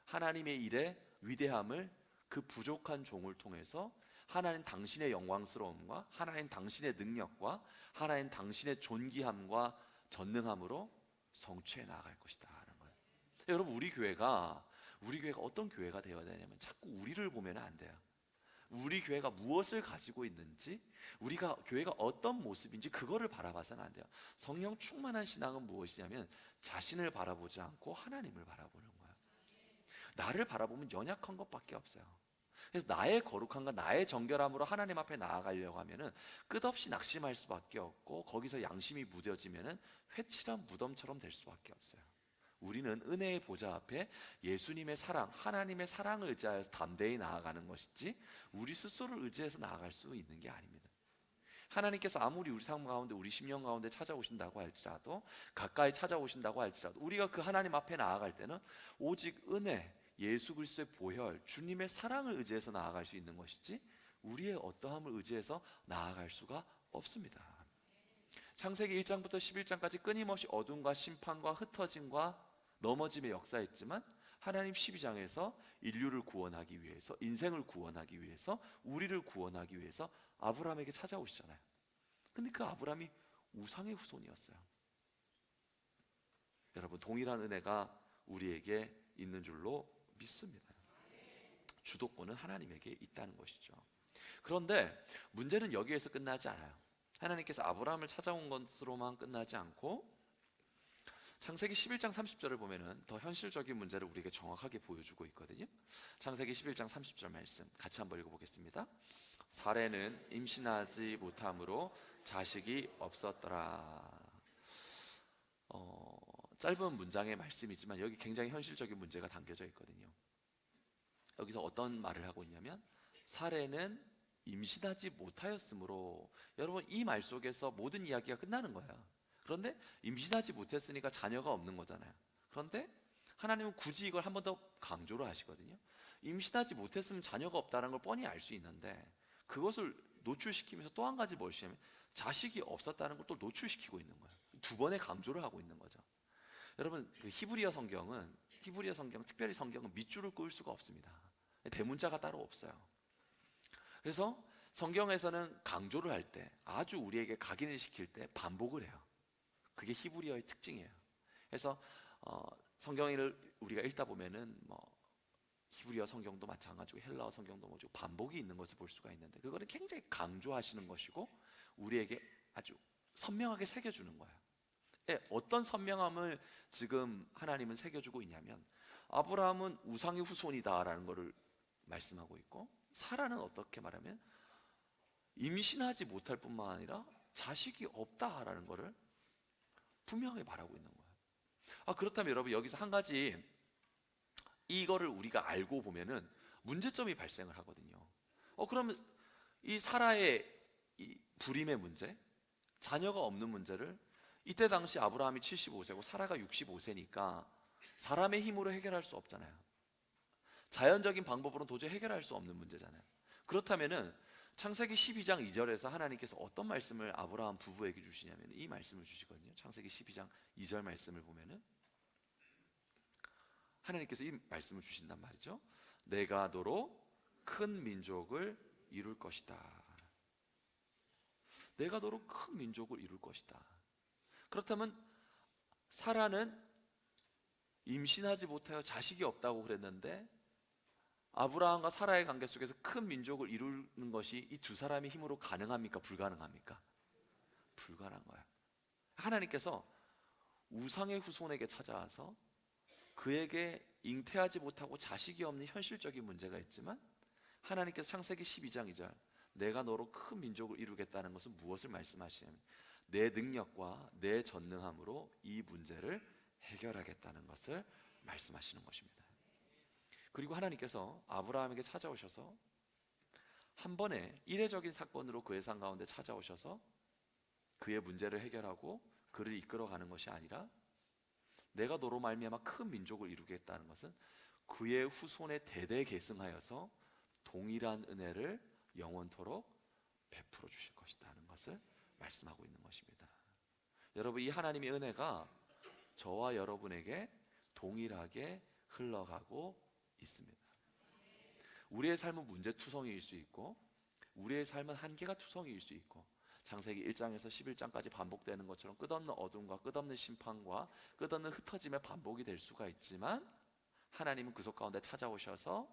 하나님의 일의 위대함을 그 부족한 종을 통해서 하나님 당신의 영광스러움과 하나님 당신의 능력과 하나님 당신의 존귀함과 전능함으로 성취해 나아갈 것이다 하는 거예요. 여러분, 우리 교회가 어떤 교회가 되어야 되냐면, 자꾸 우리를 보면 안 돼요. 우리 교회가 무엇을 가지고 있는지, 우리가 교회가 어떤 모습인지 그거를 바라봐서는 안 돼요. 성령 충만한 신앙은 무엇이냐면, 자신을 바라보지 않고 하나님을 바라보는 거예요. 나를 바라보면 연약한 것밖에 없어요. 그래서 나의 거룩함과 나의 정결함으로 하나님 앞에 나아가려고 하면은 끝없이 낙심할 수밖에 없고, 거기서 양심이 무뎌지면은 회칠한 무덤처럼 될 수밖에 없어요. 우리는 은혜의 보좌 앞에 예수님의 사랑, 하나님의 사랑을 의지하여서 담대히 나아가는 것이지, 우리 스스로를 의지해서 나아갈 수 있는 게 아닙니다. 하나님께서 아무리 우리 삶 가운데, 우리 심령 가운데 찾아오신다고 할지라도, 가까이 찾아오신다고 할지라도, 우리가 그 하나님 앞에 나아갈 때는 오직 은혜, 예수 그리스도의 보혈, 주님의 사랑을 의지해서 나아갈 수 있는 것이지, 우리의 어떠함을 의지해서 나아갈 수가 없습니다. 창세기 1장부터 11장까지 끊임없이 어둠과 심판과 흩어짐과 넘어짐의 역사였지만, 하나님 12장에서 인류를 구원하기 위해서, 인생을 구원하기 위해서, 우리를 구원하기 위해서 아브라함에게 찾아오시잖아요. 근데 그 아브라함이 우상의 후손이었어요. 여러분, 동일한 은혜가 우리에게 있는 줄로 믿습니다. 주도권은 하나님에게 있다는 것이죠. 그런데 문제는 여기에서 끝나지 않아요. 하나님께서 아브라함을 찾아온 것으로만 끝나지 않고, 창세기 11장 30절을 보면은 더 현실적인 문제를 우리에게 정확하게 보여주고 있거든요. 창세기 11장 30절 말씀 같이 한번 읽어보겠습니다. 사레는 임신하지 못함으로 자식이 없었더라. 짧은 문장의 말씀이지만 여기 굉장히 현실적인 문제가 담겨져 있거든요. 여기서 어떤 말을 하고 있냐면, 사레는 임신하지 못하였으므로, 여러분, 이 말 속에서 모든 이야기가 끝나는 거예요. 그런데 임신하지 못했으니까 자녀가 없는 거잖아요. 그런데 하나님은 굳이 이걸 한 번 더 강조를 하시거든요. 임신하지 못했으면 자녀가 없다는 걸 뻔히 알 수 있는데, 그것을 노출시키면서 또 한 가지 무엇이냐면, 자식이 없었다는 걸 또 노출시키고 있는 거예요. 두 번의 강조를 하고 있는 거죠. 여러분, 그 히브리어 성경, 특별히 성경은 밑줄을 그을 수가 없습니다. 대문자가 따로 없어요. 그래서 성경에서는 강조를 할 때, 아주 우리에게 각인을 시킬 때 반복을 해요. 그게 히브리어의 특징이에요. 그래서 성경을 우리가 읽다 보면은 히브리어 성경도 마찬가지고 헬라어 성경도 뭐죠, 반복이 있는 것을 볼 수가 있는데, 그거는 굉장히 강조하시는 것이고 우리에게 아주 선명하게 새겨주는 거예요. 어떤 선명함을 지금 하나님은 새겨주고 있냐면, 아브라함은 우상의 후손이다라는 것을 말씀하고 있고, 사라는 어떻게 말하면 임신하지 못할 뿐만 아니라 자식이 없다라는 것을 분명하게 말하고 있는 거예요. 그렇다면 여러분, 여기서 한 가지, 이거를 우리가 알고 보면은 문제점이 발생을 하거든요. 그러면 이 사라의 이 불임의 문제, 자녀가 없는 문제를, 이때 당시 아브라함이 75세고 사라가 65세니까 사람의 힘으로 해결할 수 없잖아요. 자연적인 방법으로는 도저히 해결할 수 없는 문제잖아요. 그렇다면은 창세기 12장 2절에서 하나님께서 어떤 말씀을 아브라함 부부에게 주시냐면, 이 말씀을 주시거든요. 창세기 12장 2절 말씀을 보면은, 하나님께서 이 말씀을 주신단 말이죠. 내가 너로 큰 민족을 이룰 것이다. 내가 너로 큰 민족을 이룰 것이다. 그렇다면 사라는 임신하지 못하여 자식이 없다고 그랬는데 아브라함과 사라의 관계 속에서 큰 민족을 이루는 것이 이 두 사람의 힘으로 가능합니까? 불가능합니까? 불가능한 거예요. 하나님께서 우상의 후손에게 찾아와서 그에게 잉태하지 못하고 자식이 없는 현실적인 문제가 있지만 하나님께서 창세기 12장 2절 내가 너로 큰 민족을 이루겠다는 것은 무엇을 말씀하시냐면 내 능력과 내 전능함으로 이 문제를 해결하겠다는 것을 말씀하시는 것입니다. 그리고 하나님께서 아브라함에게 찾아오셔서 한 번에 이례적인 사건으로 그의 삶 가운데 찾아오셔서 그의 문제를 해결하고 그를 이끌어가는 것이 아니라 내가 너로 말미암아 큰 민족을 이루겠다는 것은 그의 후손의 대대 계승하여서 동일한 은혜를 영원토록 베풀어 주실 것이다 하는 것을 말씀하고 있는 것입니다. 여러분, 이 하나님의 은혜가 저와 여러분에게 동일하게 흘러가고 있습니다. 우리의 삶은 문제투성이일 수 있고 우리의 삶은 한계가 투성이일 수 있고 창세기 1장에서 11장까지 반복되는 것처럼 끝없는 어둠과 끝없는 심판과 끝없는 흩어짐의 반복이 될 수가 있지만 하나님은 그 속 가운데 찾아오셔서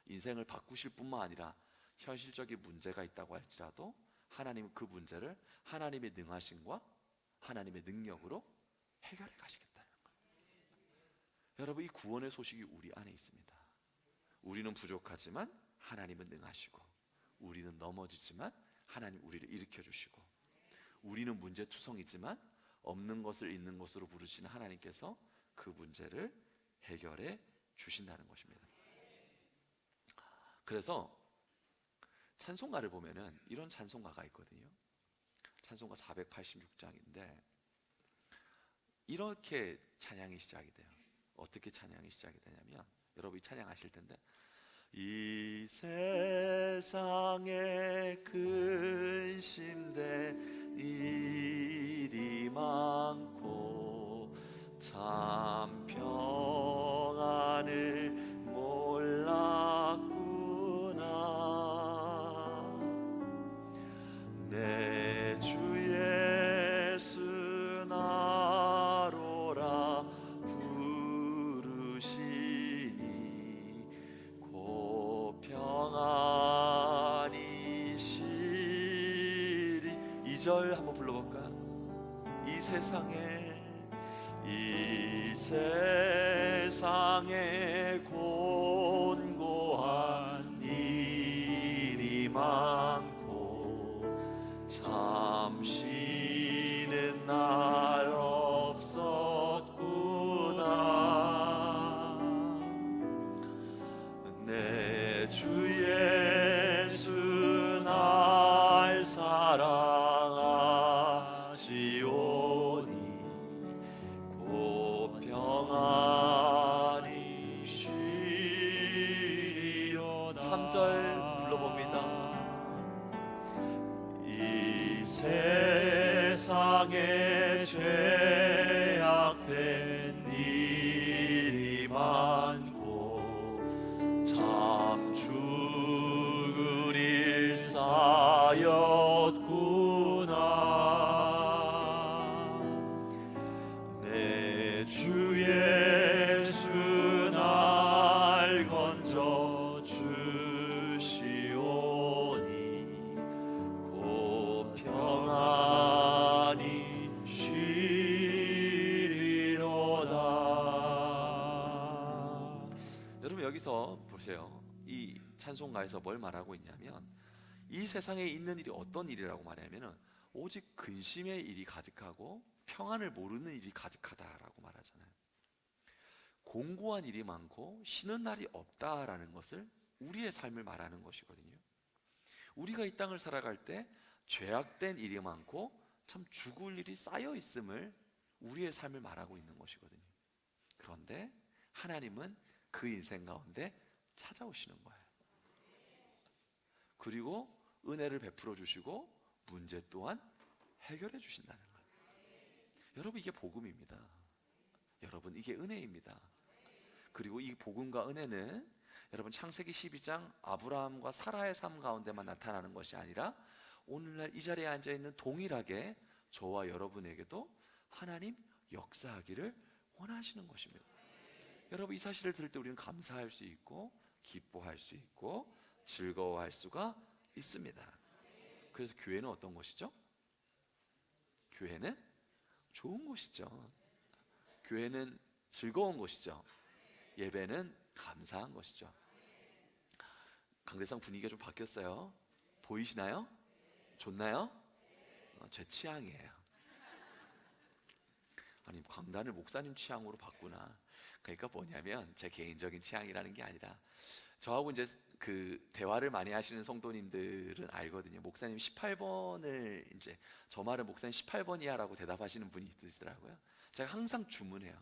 인생을 바꾸실 뿐만 아니라 현실적인 문제가 있다고 할지라도 하나님은 그 문제를 하나님의 능하심과 하나님의 능력으로 해결해 가시겠다는 거예요. 여러분, 이 구원의 소식이 우리 안에 있습니다. 우리는 부족하지만 하나님은 능하시고 우리는 넘어지지만 하나님 우리를 일으켜 주시고 우리는 문제투성이지만 없는 것을 있는 것으로 부르시는 하나님께서 그 문제를 해결해 주신다는 것입니다. 그래서 찬송가를 보면은 이런 찬송가가 있거든요. 찬송가 486장인데 이렇게 찬양이 시작이 돼요. 어떻게 찬양이 시작이 되냐면 여러분이 찬양하실 텐데 이 세상에 근심된 일이 많고 참 평안을 몰랐구나 내 주 예수 나로라 부르시니 곧 평안이 시리 2절 한번 불러볼까? 이 세상에 곤고한 일이 많고 참 쉬는 날 없었구나 내 주 예수 날 사랑하시오니 곧 평안히 쉬리로다 3절 불러봅니다. 이 세상에 죄악된 일이 많고 참 죽을 일 쌓였구나 내 주 예수 날 건져 주시오니 곧 평안히 쉬리로다. 여러분 여기서 보세요. 이 찬송가에서 뭘 말하고 있냐면 이 세상에 있는 일이 어떤 일이라고 말하냐면 오직 근심의 일이 가득하고 평안을 모르는 일이 가득하다라고 말하잖아요. 공고한 일이 많고 쉬는 날이 없다라는 것을 우리의 삶을 말하는 것이거든요. 우리가 이 땅을 살아갈 때 죄악된 일이 많고 참 죽을 일이 쌓여 있음을 우리의 삶을 말하고 있는 것이거든요. 그런데 하나님은 그 인생 가운데 찾아오시는 거예요. 그리고 은혜를 베풀어 주시고 문제 또한 해결해 주신다는 거예요. 여러분 이게 복음입니다. 여러분 이게 은혜입니다. 그리고 이 복음과 은혜는 여러분 창세기 12장 아브라함과 사라의 삶 가운데만 나타나는 것이 아니라 오늘날 이 자리에 앉아 있는 동일하게 저와 여러분에게도 하나님 역사하기를 원하시는 것입니다. 여러분, 이 사실을 들을 때 우리는 감사할 수 있고 기뻐할 수 있고 즐거워할 수가 있습니다. 그래서 교회는 어떤 것이죠? 교회는 좋은 곳이죠. 교회는 즐거운 곳이죠. 예배는 감사한 것이죠. 강대상 분위기가 좀 바뀌었어요. 보이시나요? 좋나요? 제 취향이에요. 아니, 강단을 목사님 취향으로 바꾸나. 그러니까 뭐냐면 제 개인적인 취향이라는 게 아니라 저하고 이제 그 대화를 많이 하시는 성도님들은 알거든요. 목사님 18번을 이제 저 말은 목사님 18번이야라고 대답하시는 분이 있으시더라고요. 제가 항상 주문해요.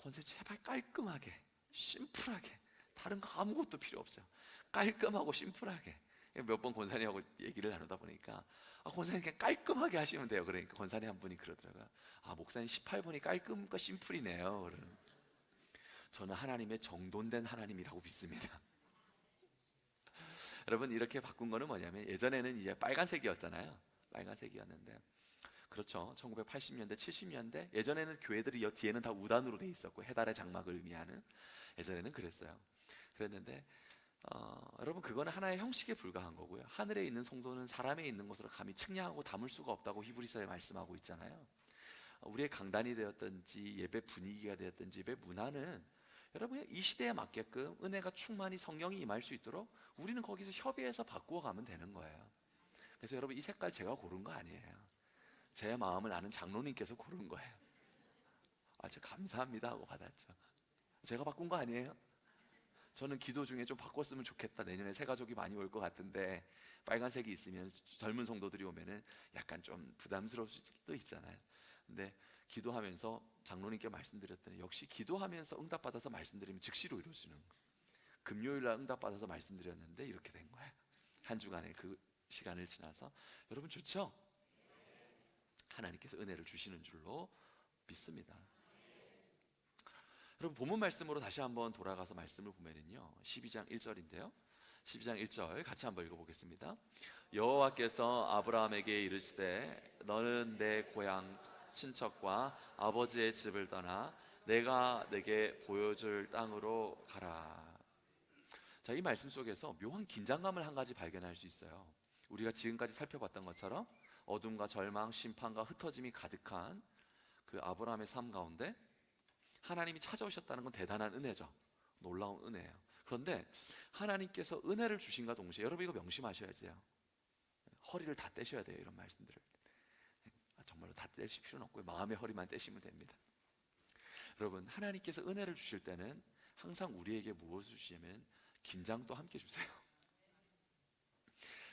권사님 제발 깔끔하게, 심플하게, 다른 거 아무것도 필요 없어요. 깔끔하고 심플하게. 몇 번 권사님하고 얘기를 나누다 보니까 권사님 그냥 깔끔하게 하시면 돼요. 그러니까 권사님 한 분이 그러더라고요. 목사님 18번이 깔끔과 심플이네요. 그러는. 저는 하나님의 정돈된 하나님이라고 믿습니다. 여러분, 이렇게 바꾼 거는 뭐냐면 예전에는 이제 빨간색이었잖아요. 빨간색이었는데 그렇죠. 1980년대, 70년대 예전에는 교회들이 뒤에는 다 우단으로 돼 있었고 해달의 장막을 의미하는 예전에는 그랬어요. 그랬는데 여러분, 그거는 하나의 형식에 불과한 거고요. 하늘에 있는 성소는 사람에 있는 것으로 감히 측량하고 담을 수가 없다고 히브리서에 말씀하고 있잖아요. 우리의 강단이 되었든지 예배 분위기가 되었든지 예배 문화는 여러분 이 시대에 맞게끔 은혜가 충만히 성령이 임할 수 있도록 우리는 거기서 협의해서 바꾸어 가면 되는 거예요. 그래서 여러분, 이 색깔 제가 고른 거 아니에요. 제 마음을 아는 장로님께서 고른 거예요. 저 감사합니다 하고 받았죠. 제가 바꾼 거 아니에요. 저는 기도 중에 좀 바꿨으면 좋겠다. 내년에 새 가족이 많이 올 것 같은데 빨간색이 있으면 젊은 성도들이 오면은 약간 좀 부담스러울 수도 있잖아요. 근데 기도하면서 장로님께 말씀드렸더니 역시 기도하면서 응답받아서 말씀드리면 즉시로 이루어지는 거예요. 금요일날 응답받아서 말씀드렸는데 이렇게 된 거예요. 한 주간의 그 시간을 지나서. 여러분, 좋죠? 하나님께서 은혜를 주시는 줄로 믿습니다. 여러분, 본문 말씀으로 다시 한번 돌아가서 말씀을 보면은요 12장 1절인데요 12장 1절 같이 한번 읽어보겠습니다. 여호와께서 아브라함에게 이르시되 너는 내 고향 친척과 아버지의 집을 떠나 내가 내게 보여줄 땅으로 가라. 자, 이 말씀 속에서 묘한 긴장감을 한 가지 발견할 수 있어요. 우리가 지금까지 살펴봤던 것처럼 어둠과 절망, 심판과 흩어짐이 가득한 그 아브라함의 삶 가운데 하나님이 찾아오셨다는 건 대단한 은혜죠. 놀라운 은혜예요. 그런데 하나님께서 은혜를 주신과 동시에 여러분 이거 명심하셔야 돼요. 허리를 다 떼셔야 돼요. 이런 말씀들을 정말로 다 떼실 필요는 없고요. 마음의 허리만 떼시면 됩니다. 여러분, 하나님께서 은혜를 주실 때는 항상 우리에게 무엇을 주시냐면 긴장도 함께 주세요.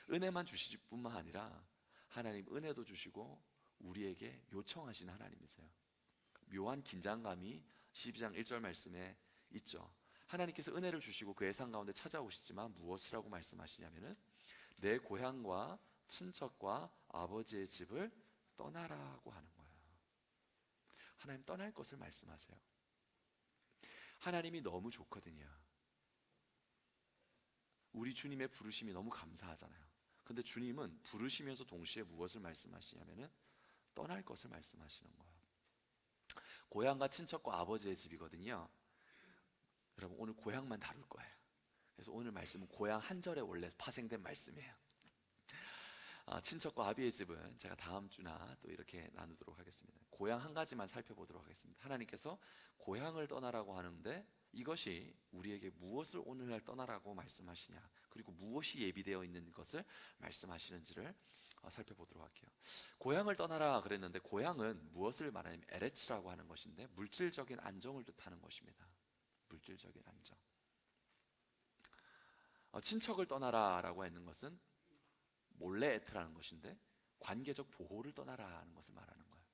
은혜만 주실 뿐만 아니라 하나님 은혜도 주시고 우리에게 요청하시는 하나님이세요. 묘한 긴장감이 12장 1절 말씀에 있죠. 하나님께서 은혜를 주시고 그 예상 가운데 찾아오시지만 무엇이라고 말씀하시냐면은 내 고향과 친척과 아버지의 집을 떠나라고 하는 거예요. 하나님 떠날 것을 말씀하세요. 하나님이 너무 좋거든요. 우리 주님의 부르심이 너무 감사하잖아요. 근데 주님은 부르시면서 동시에 무엇을 말씀하시냐면은 떠날 것을 말씀하시는 거예요. 고향과 친척과 아버지의 집이거든요. 여러분, 오늘 고향만 다룰 거예요. 그래서 오늘 말씀은 고향 한 절에 원래 파생된 말씀이에요. 친척과 아비의 집은 제가 다음 주나 또 이렇게 나누도록 하겠습니다. 고향 한 가지만 살펴보도록 하겠습니다. 하나님께서 고향을 떠나라고 하는데 이것이 우리에게 무엇을 오늘날 떠나라고 말씀하시냐, 그리고 무엇이 예비되어 있는 것을 말씀하시는지를 살펴보도록 할게요. 고향을 떠나라 그랬는데 고향은 무엇을 말하냐면 에레츠라고 하는 것인데 물질적인 안정을 뜻하는 것입니다. 물질적인 안정. 친척을 떠나라라고 하는 것은 몰래 에트라는 것인데 관계적 보호를 떠나라는 것을 말하는 거예요.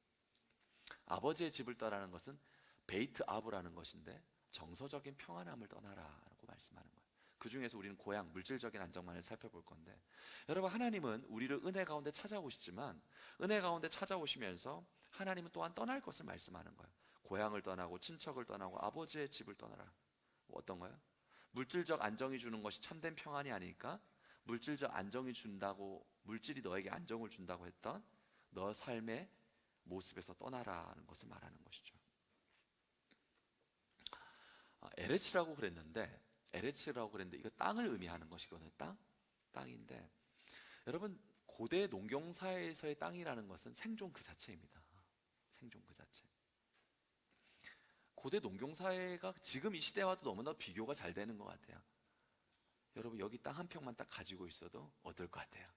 아버지의 집을 떠나는 것은 베이트 아브라는 것인데 정서적인 평안함을 떠나라라고 말씀하는 거예요. 그 중에서 우리는 고향, 물질적인 안정만을 살펴볼 건데, 여러분, 하나님은 우리를 은혜 가운데 찾아오시지만 은혜 가운데 찾아오시면서 하나님은 또한 떠날 것을 말씀하는 거예요. 고향을 떠나고 친척을 떠나고 아버지의 집을 떠나라. 어떤 거예요? 물질적 안정이 주는 것이 참된 평안이 아니니까 물질적 안정이 준다고, 물질이 너에게 안정을 준다고 했던 너 삶의 모습에서 떠나라는 것을 말하는 것이죠. 에레츠라고 그랬는데 이거 땅을 의미하는 것이거든요. 땅인데 여러분, 고대 농경사회에서의 땅이라는 것은 생존 그 자체입니다. 생존 그 자체. 고대 농경사회가 지금 이 시대와도 너무나 비교가 잘 되는 것 같아요. 여러분, 여기 땅 한 평만 딱 가지고 있어도 어떨 것 같아요?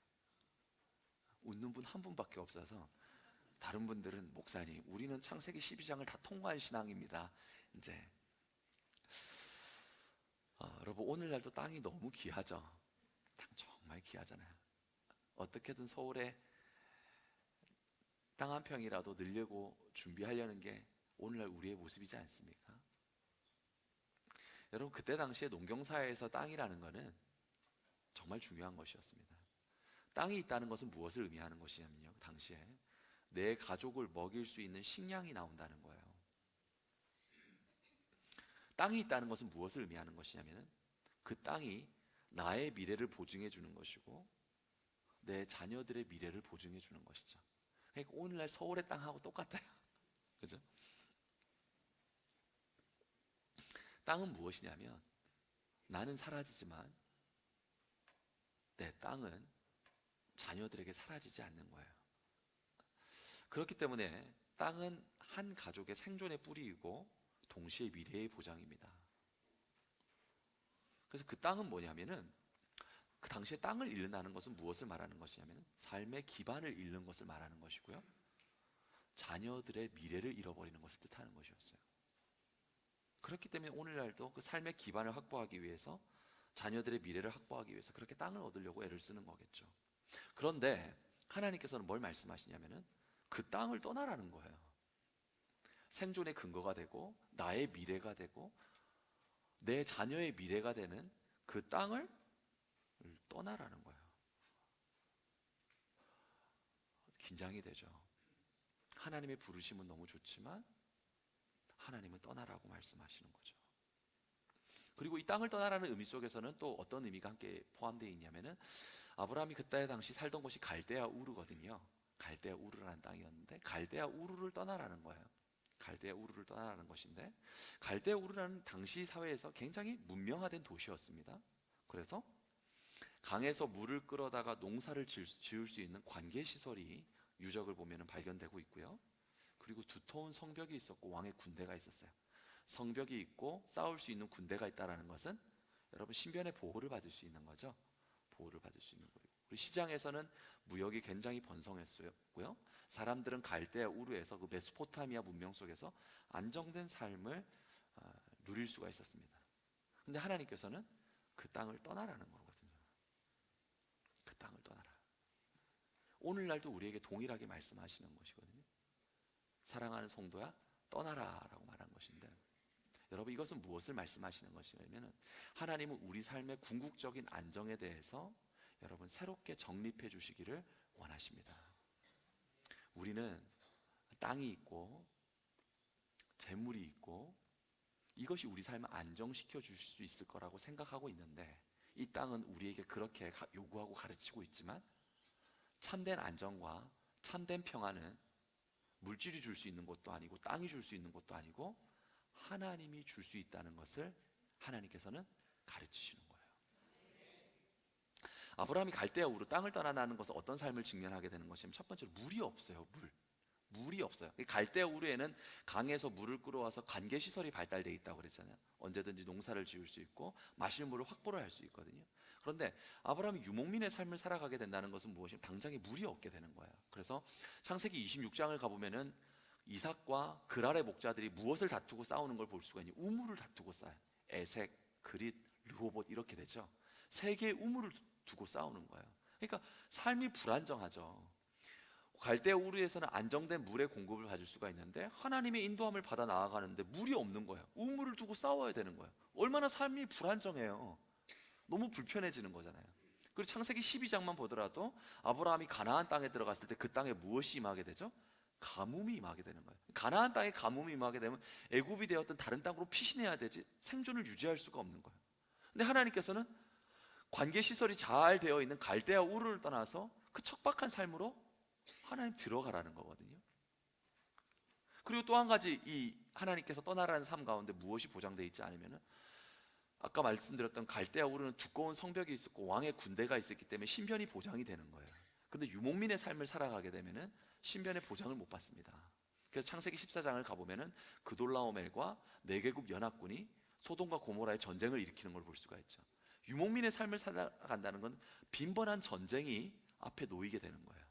웃는 분 한 분밖에 없어서 다른 분들은 목사님, 우리는 창세기 12장을 다 통과한 신앙입니다. 이제 여러분, 오늘날도 땅이 너무 귀하죠. 땅 정말 귀하잖아요. 어떻게든 서울에 땅 한 평이라도 늘려고 준비하려는 게 오늘날 우리의 모습이지 않습니까? 여러분, 그때 당시에 농경사회에서 땅이라는 것은 정말 중요한 것이었습니다. 땅이 있다는 것은 무엇을 의미하는 것이냐면요, 당시에 내 가족을 먹일 수 있는 식량이 나온다는 거예요. 땅이 있다는 것은 무엇을 의미하는 것이냐면 그 땅이 나의 미래를 보증해 주는 것이고 내 자녀들의 미래를 보증해 주는 것이죠. 그러니까 오늘날 서울의 땅하고 똑같아요. 그죠? 땅은 무엇이냐면 나는 사라지지만 내 땅은 자녀들에게 사라지지 않는 거예요. 그렇기 때문에 땅은 한 가족의 생존의 뿌리이고 동시에 미래의 보장입니다. 그래서 그 땅은 뭐냐면은 그 당시에 땅을 잃는다는 것은 무엇을 말하는 것이냐면 삶의 기반을 잃는 것을 말하는 것이고요, 자녀들의 미래를 잃어버리는 것을 뜻하는 것이었어요. 그렇기 때문에 오늘날도 그 삶의 기반을 확보하기 위해서, 자녀들의 미래를 확보하기 위해서 그렇게 땅을 얻으려고 애를 쓰는 거겠죠. 그런데 하나님께서는 뭘 말씀하시냐면은 그 땅을 떠나라는 거예요. 생존의 근거가 되고 나의 미래가 되고 내 자녀의 미래가 되는 그 땅을 떠나라는 거예요. 긴장이 되죠. 하나님의 부르심은 너무 좋지만 하나님은 떠나라고 말씀하시는 거죠. 그리고 이 땅을 떠나라는 의미 속에서는 또 어떤 의미가 함께 포함되어 있냐면은 아브라함이 그때 당시 살던 곳이 갈대아 우르거든요. 갈대아 우르라는 땅이었는데 갈대아 우르를 떠나라는 거예요. 갈대아 우르를 떠나라는 것인데, 갈대아 우르라는 당시 사회에서 굉장히 문명화된 도시였습니다. 그래서 강에서 물을 끌어다가 농사를 지을 수 있는 관계시설이 유적을 보면 발견되고 있고요, 그리고 두터운 성벽이 있었고 왕의 군대가 있었어요. 성벽이 있고 싸울 수 있는 군대가 있다는 것은 여러분 신변의 보호를 받을 수 있는 거죠. 보호를 받을 수 있는 거예요. 우리 시장에서는 무역이 굉장히 번성했고요, 사람들은 갈대아 우르에서 그 메소포타미아 문명 속에서 안정된 삶을 누릴 수가 있었습니다. 근데 하나님께서는 그 땅을 떠나라는 거거든요. 그 땅을 떠나라. 오늘날도 우리에게 동일하게 말씀하시는 것이거든요. 사랑하는 성도야, 떠나라라고 말한 것인데, 여러분, 이것은 무엇을 말씀하시는 것이냐면 하나님은 우리 삶의 궁극적인 안정에 대해서 여러분 새롭게 정립해 주시기를 원하십니다. 우리는 땅이 있고 재물이 있고 이것이 우리 삶을 안정시켜 주실 수 있을 거라고 생각하고 있는데, 이 땅은 우리에게 그렇게 요구하고 가르치고 있지만 참된 안정과 참된 평안은 물질이 줄 수 있는 것도 아니고 땅이 줄 수 있는 것도 아니고 하나님이 줄 수 있다는 것을 하나님께서는 가르치시는 거예요. 아브라함이 갈대아 우르 땅을 떠나는 것은 어떤 삶을 직면하게 되는 것이냐면, 첫 번째로 물이 없어요. 물이 없어요. 갈대아 우르에는 강에서 물을 끌어와서 관계시설이 발달되어 있다고 그랬잖아요. 언제든지 농사를 지을 수 있고 마실 물을 확보를 할 수 있거든요. 그런데 아브라함이 유목민의 삶을 살아가게 된다는 것은 무엇이냐면 당장에 물이 없게 되는 거예요. 그래서 창세기 26장을 가보면은 이삭과 그랄의 목자들이 무엇을 다투고 싸우는 걸 볼 수가 있냐, 우물을 다투고 싸워요. 에색, 그릿, 르호봇 이렇게 되죠. 세 개의 우물을 두고 싸우는 거예요. 그러니까 삶이 불안정하죠. 갈대아 우르에서는 안정된 물의 공급을 받을 수가 있는데 하나님의 인도함을 받아 나아가는데 물이 없는 거예요. 우물을 두고 싸워야 되는 거예요. 얼마나 삶이 불안정해요. 너무 불편해지는 거잖아요. 그리고 창세기 12장만 보더라도 아브라함이 가나안 땅에 들어갔을 때 그 땅에 무엇이 임하게 되죠? 가뭄이 임하게 되는 거예요. 가나안 땅에 가뭄이 임하게 되면 애굽이 되었던 다른 땅으로 피신해야 되지 생존을 유지할 수가 없는 거예요. 근데 하나님께서는 관계 시설이 잘 되어 있는 갈대아 우르를 떠나서 그 척박한 삶으로 하나님 들어가라는 거거든요. 그리고 또 한 가지, 이 하나님께서 떠나라는 삶 가운데 무엇이 보장되어 있지 않으면은, 아까 말씀드렸던 갈대아 우르는 두꺼운 성벽이 있었고 왕의 군대가 있었기 때문에 신변이 보장이 되는 거예요. 근데 유목민의 삶을 살아가게 되면은 신변의 보장을 못 받습니다. 그래서 창세기 14장을 가보면은 그돌라오멜과 네개국 연합군이 소돔과 고모라의 전쟁을 일으키는 걸 볼 수가 있죠. 유목민의 삶을 살아간다는 건 빈번한 전쟁이 앞에 놓이게 되는 거예요.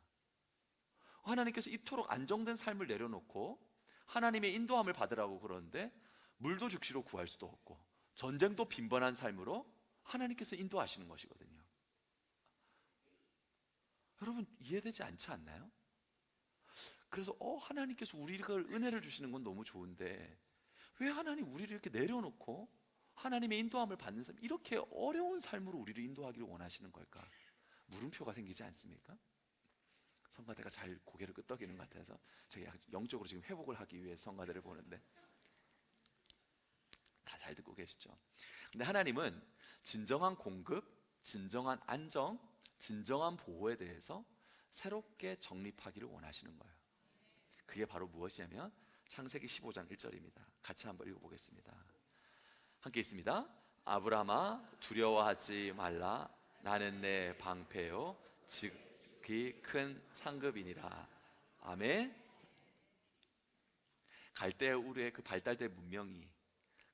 하나님께서 이토록 안정된 삶을 내려놓고 하나님의 인도함을 받으라고 그러는데 물도 즉시로 구할 수도 없고 전쟁도 빈번한 삶으로 하나님께서 인도하시는 것이거든요. 여러분, 이해되지 않지 않나요? 그래서 하나님께서 우리를 은혜를 주시는 건 너무 좋은데 왜 하나님 우리를 이렇게 내려놓고 하나님의 인도함을 받는 삶, 이렇게 어려운 삶으로 우리를 인도하기를 원하시는 걸까? 물음표가 생기지 않습니까? 성가대가 잘 고개를 끄덕이는 것 같아서 제가 영적으로 지금 회복을 하기 위해 성가대를 보는데 다 잘 듣고 계시죠? 근데 하나님은 진정한 공급, 진정한 안정, 진정한 보호에 대해서 새롭게 정립하기를 원하시는 거예요. 그게 바로 무엇이냐면 창세기 15장 1절입니다. 같이 한번 읽어보겠습니다. 함께 있습니다. 아브라함아 두려워하지 말라. 나는 내 방패요 지극히 큰 상급이니라. 아멘. 갈대아 우르의 그 발달된 문명이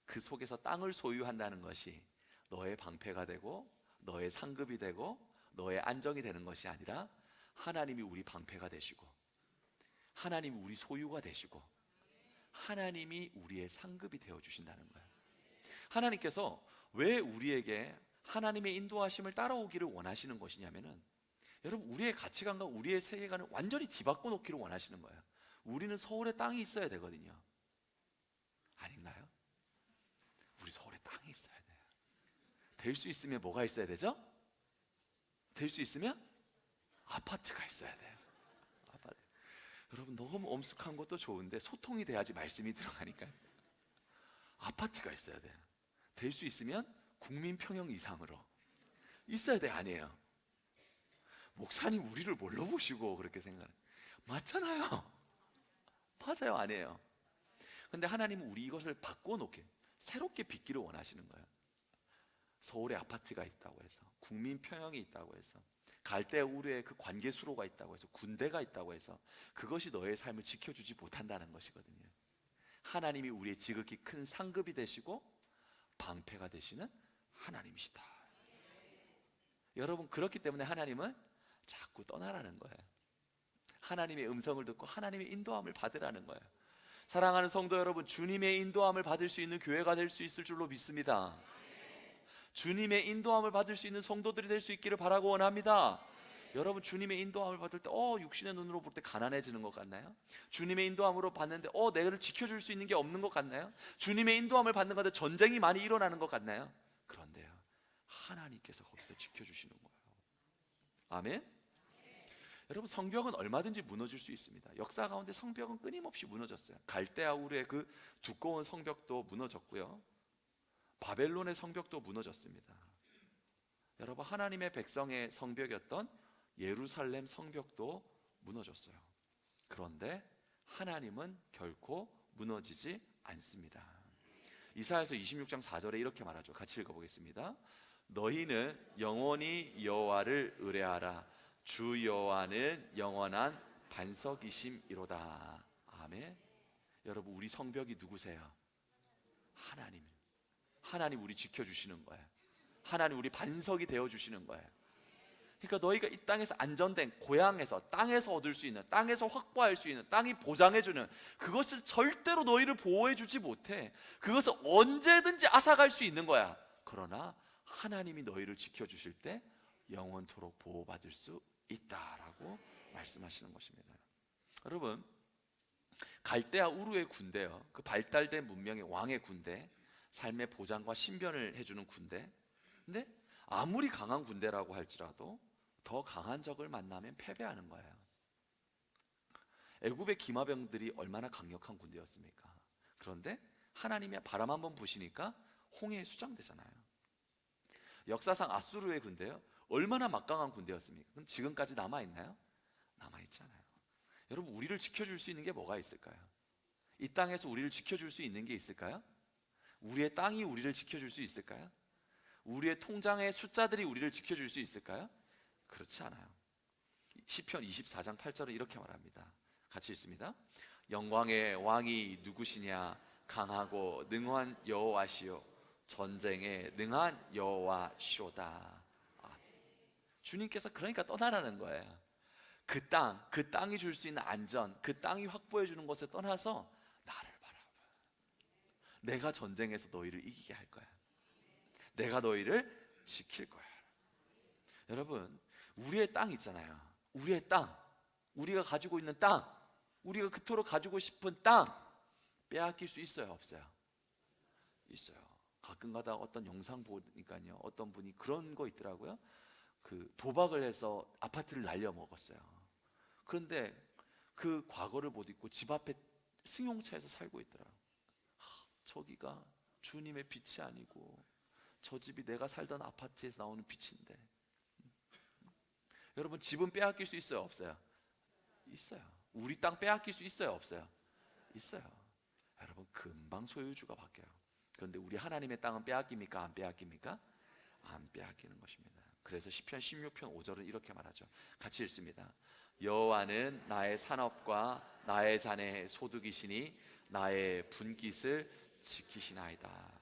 그 속에서 땅을 소유한다는 것이 너의 방패가 되고 너의 상급이 되고 너의 안정이 되는 것이 아니라 하나님이 우리 방패가 되시고 하나님이 우리 소유가 되시고 하나님이 우리의 상급이 되어주신다는 거예요. 하나님께서 왜 우리에게 하나님의 인도하심을 따라오기를 원하시는 것이냐면은, 여러분, 우리의 가치관과 우리의 세계관을 완전히 뒤바꿔 놓기를 원하시는 거예요. 우리는 서울에 땅이 있어야 되거든요. 아닌가요? 우리 서울에 땅이 있어야 돼요. 될 수 있으면 뭐가 있어야 되죠? 될 수 있으면 아파트가 있어야 돼요. 아파트. 여러분, 너무 엄숙한 것도 좋은데 소통이 돼야지 말씀이 들어가니까요. 아파트가 있어야 돼요. 될 수 있으면 국민 평형 이상으로 있어야 돼. 아니에요? 목사님 우리를 뭘로 보시고 그렇게 생각해요? 맞잖아요. 맞아요. 아니에요? 근데 하나님은 우리 이것을 바꿔놓게 새롭게 빚기를 원하시는 거예요. 서울에 아파트가 있다고 해서, 국민 평형이 있다고 해서, 갈대아 우르의 그 관계 수로가 있다고 해서, 군대가 있다고 해서 그것이 너의 삶을 지켜주지 못한다는 것이거든요. 하나님이 우리의 지극히 큰 상급이 되시고 방패가 되시는 하나님이시다. 여러분, 그렇기 때문에 하나님은 자꾸 떠나라는 거예요. 하나님의 음성을 듣고 하나님의 인도함을 받으라는 거예요. 사랑하는 성도 여러분, 주님의 인도함을 받을 수 있는 교회가 될 수 있을 줄로 믿습니다. 주님의 인도함을 받을 수 있는 성도들이 될 수 있기를 바라고 원합니다. 여러분, 주님의 인도함을 받을 때 육신의 눈으로 볼 때 가난해지는 것 같나요? 주님의 인도함으로 받는데 내를 지켜줄 수 있는 게 없는 것 같나요? 주님의 인도함을 받는 건데 전쟁이 많이 일어나는 것 같나요? 그런데요, 하나님께서 거기서 지켜주시는 거예요. 아멘? 여러분, 성벽은 얼마든지 무너질 수 있습니다. 역사 가운데 성벽은 끊임없이 무너졌어요. 갈대아 우르의 그 두꺼운 성벽도 무너졌고요, 바벨론의 성벽도 무너졌습니다. 여러분, 하나님의 백성의 성벽이었던 예루살렘 성벽도 무너졌어요. 그런데 하나님은 결코 무너지지 않습니다. 이사야서 26장 4절에 이렇게 말하죠. 같이 읽어보겠습니다. 너희는 영원히 여호와를 의뢰하라. 주 여호와는 영원한 반석이심이로다. 아멘. 여러분, 우리 성벽이 누구세요? 하나님. 하나님 우리 지켜주시는 거예요. 하나님 우리 반석이 되어주시는 거예요. 그러니까 너희가 이 땅에서 안전된 고향에서, 땅에서 얻을 수 있는, 땅에서 확보할 수 있는, 땅이 보장해주는 그것을 절대로 너희를 보호해주지 못해. 그것을 언제든지 앗아갈 수 있는 거야. 그러나 하나님이 너희를 지켜주실 때 영원토록 보호받을 수 있다라고 말씀하시는 것입니다. 여러분, 갈대아 우르의 군대요, 그 발달된 문명의 왕의 군대, 삶의 보장과 신변을 해주는 군대. 근데 아무리 강한 군대라고 할지라도 더 강한 적을 만나면 패배하는 거예요. 애굽의 기마병들이 얼마나 강력한 군대였습니까? 그런데 하나님의 바람 한번 부시니까 홍해에 수장되잖아요. 역사상 아수르의 군대요, 얼마나 막강한 군대였습니까? 그럼 지금까지 남아있나요? 남아있잖아요. 여러분, 우리를 지켜줄 수 있는 게 뭐가 있을까요? 이 땅에서 우리를 지켜줄 수 있는 게 있을까요? 우리의 땅이 우리를 지켜줄 수 있을까요? 우리의 통장의 숫자들이 우리를 지켜줄 수 있을까요? 그렇지 않아요. 시편 24장 8절은 이렇게 말합니다. 같이 읽습니다. 영광의 왕이 누구시냐? 강하고 능한 여호와시요 전쟁에 능한 여호와시로다. 주님께서 그러니까 떠나라는 거예요. 그 땅이 줄 수 있는 안전, 그 땅이 확보해 주는 곳에 떠나서 나를 바라봐. 내가 전쟁에서 너희를 이기게 할 거야. 내가 너희를 지킬 거야. 여러분, 우리의 땅 있잖아요. 우리의 땅, 우리가 가지고 있는 땅, 우리가 그토록 가지고 싶은 땅 빼앗길 수 있어요, 없어요? 있어요. 가끔가다 어떤 영상 보니까요, 어떤 분이 그런 거 있더라고요. 그 도박을 해서 아파트를 날려먹었어요. 그런데 그 과거를 못 잊고 집 앞에 승용차에서 살고 있더라고요. 저기가 주님의 빛이 아니고 저 집이 내가 살던 아파트에서 나오는 빛인데. 여러분, 집은 빼앗길 수 있어요, 없어요? 있어요. 우리 땅 빼앗길 수 있어요, 없어요? 있어요. 여러분, 금방 소유주가 바뀌어요. 그런데 우리 하나님의 땅은 빼앗깁니까? 안 빼앗깁니까? 안 빼앗기는 것입니다. 그래서 시편 16편 5절은 이렇게 말하죠. 같이 읽습니다. 여호와는 나의 산업과 나의 잔의 소득이시니 나의 분깃을 지키시나이다.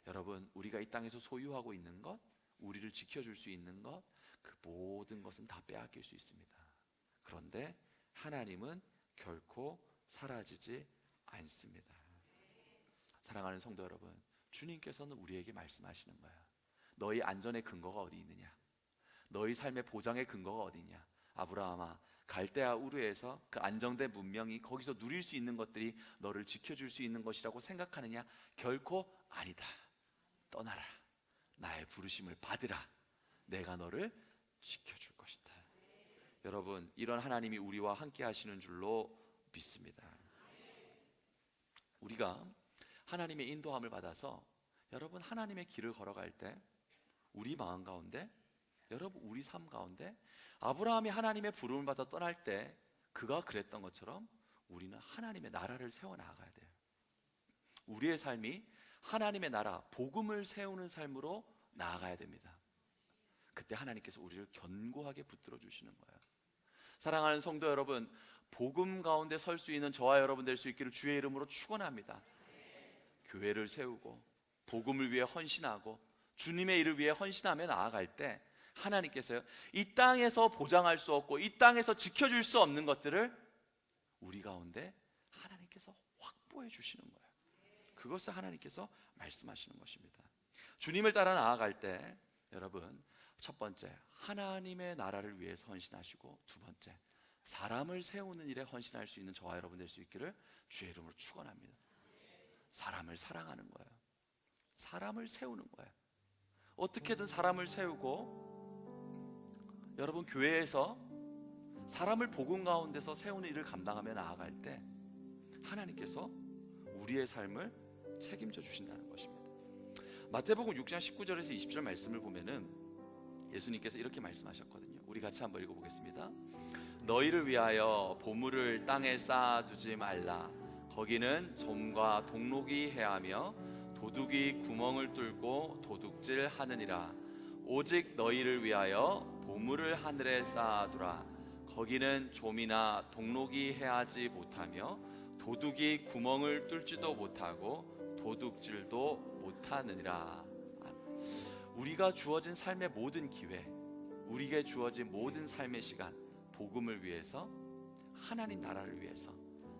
여러분, 우리가 이 땅에서 소유하고 있는 것, 우리를 지켜줄 수 있는 것, 그 모든 것은 다 빼앗길 수 있습니다. 그런데 하나님은 결코 사라지지 않습니다. 사랑하는 성도 여러분, 주님께서는 우리에게 말씀하시는 거예요. 너희 안전의 근거가 어디 있느냐? 너희 삶의 보장의 근거가 어디 있냐? 아브라함아, 갈대아 우르에서 그 안정된 문명이 거기서 누릴 수 있는 것들이 너를 지켜줄 수 있는 것이라고 생각하느냐? 결코 아니다. 떠나라. 나의 부르심을 받으라. 내가 너를 지켜줄 것이다. 여러분, 이런 하나님이 우리와 함께 하시는 줄로 믿습니다. 우리가 하나님의 인도함을 받아서 여러분, 하나님의 길을 걸어갈 때 우리 마음 가운데, 여러분 우리 삶 가운데 아브라함이 하나님의 부름을 받아 떠날 때 그가 그랬던 것처럼 우리는 하나님의 나라를 세워나가야 돼요. 우리의 삶이 하나님의 나라, 복음을 세우는 삶으로 나아가야 됩니다. 그때 하나님께서 우리를 견고하게 붙들어 주시는 거예요. 사랑하는 성도 여러분, 복음 가운데 설 수 있는 저와 여러분 될 수 있기를 주의 이름으로 축원합니다. 교회를 세우고 복음을 위해 헌신하고 주님의 일을 위해 헌신하며 나아갈 때 하나님께서요, 이 땅에서 보장할 수 없고 이 땅에서 지켜줄 수 없는 것들을 우리 가운데 하나님께서 확보해 주시는 거예요. 그것을 하나님께서 말씀하시는 것입니다. 주님을 따라 나아갈 때 여러분, 첫 번째, 하나님의 나라를 위해서 헌신하시고, 두 번째, 사람을 세우는 일에 헌신할 수 있는 저와 여러분 될 수 있기를 주의 이름으로 축원합니다. 사람을 사랑하는 거예요. 사람을 세우는 거예요. 어떻게든 사람을 세우고, 여러분 교회에서 사람을 복음 가운데서 세우는 일을 감당하며 나아갈 때 하나님께서 우리의 삶을 책임져 주신다는 것입니다. 마태복음 6장 19절에서 20절 말씀을 보면은 예수님께서 이렇게 말씀하셨거든요. 우리 같이 한번 읽어보겠습니다. 너희를 위하여 보물을 땅에 쌓아두지 말라. 거기는 점과 동록이 해하며 도둑이 구멍을 뚫고 도둑질 하느니라. 오직 너희를 위하여 보물을 하늘에 쌓아두라. 거기는 좀이나 동록이 해하지 못하며 도둑이 구멍을 뚫지도 못하고 도둑질도 못하느니라. 우리가 주어진 삶의 모든 기회, 우리에게 주어진 모든 삶의 시간, 복음을 위해서, 하나님 나라를 위해서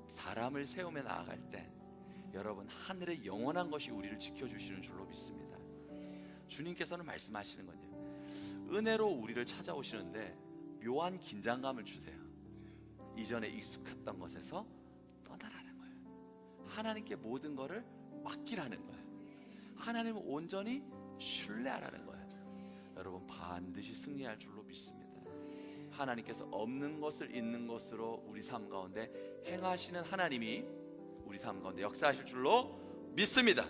사람을 세우며 나아갈 때 여러분, 하늘의 영원한 것이 우리를 지켜주시는 줄로 믿습니다. 주님께서는 말씀하시는 건요, 은혜로 우리를 찾아오시는데 묘한 긴장감을 주세요. 이전에 익숙했던 것에서 떠나라는 거예요. 하나님께 모든 것을 맡기라는 거예요. 하나님을 온전히 신뢰하라는 거예요. 여러분, 반드시 승리할 줄로 믿습니다. 하나님께서 없는 것을 있는 것으로 우리 삶 가운데 행하시는 하나님이 우리 삶 가운데 역사하실 줄로 믿습니다.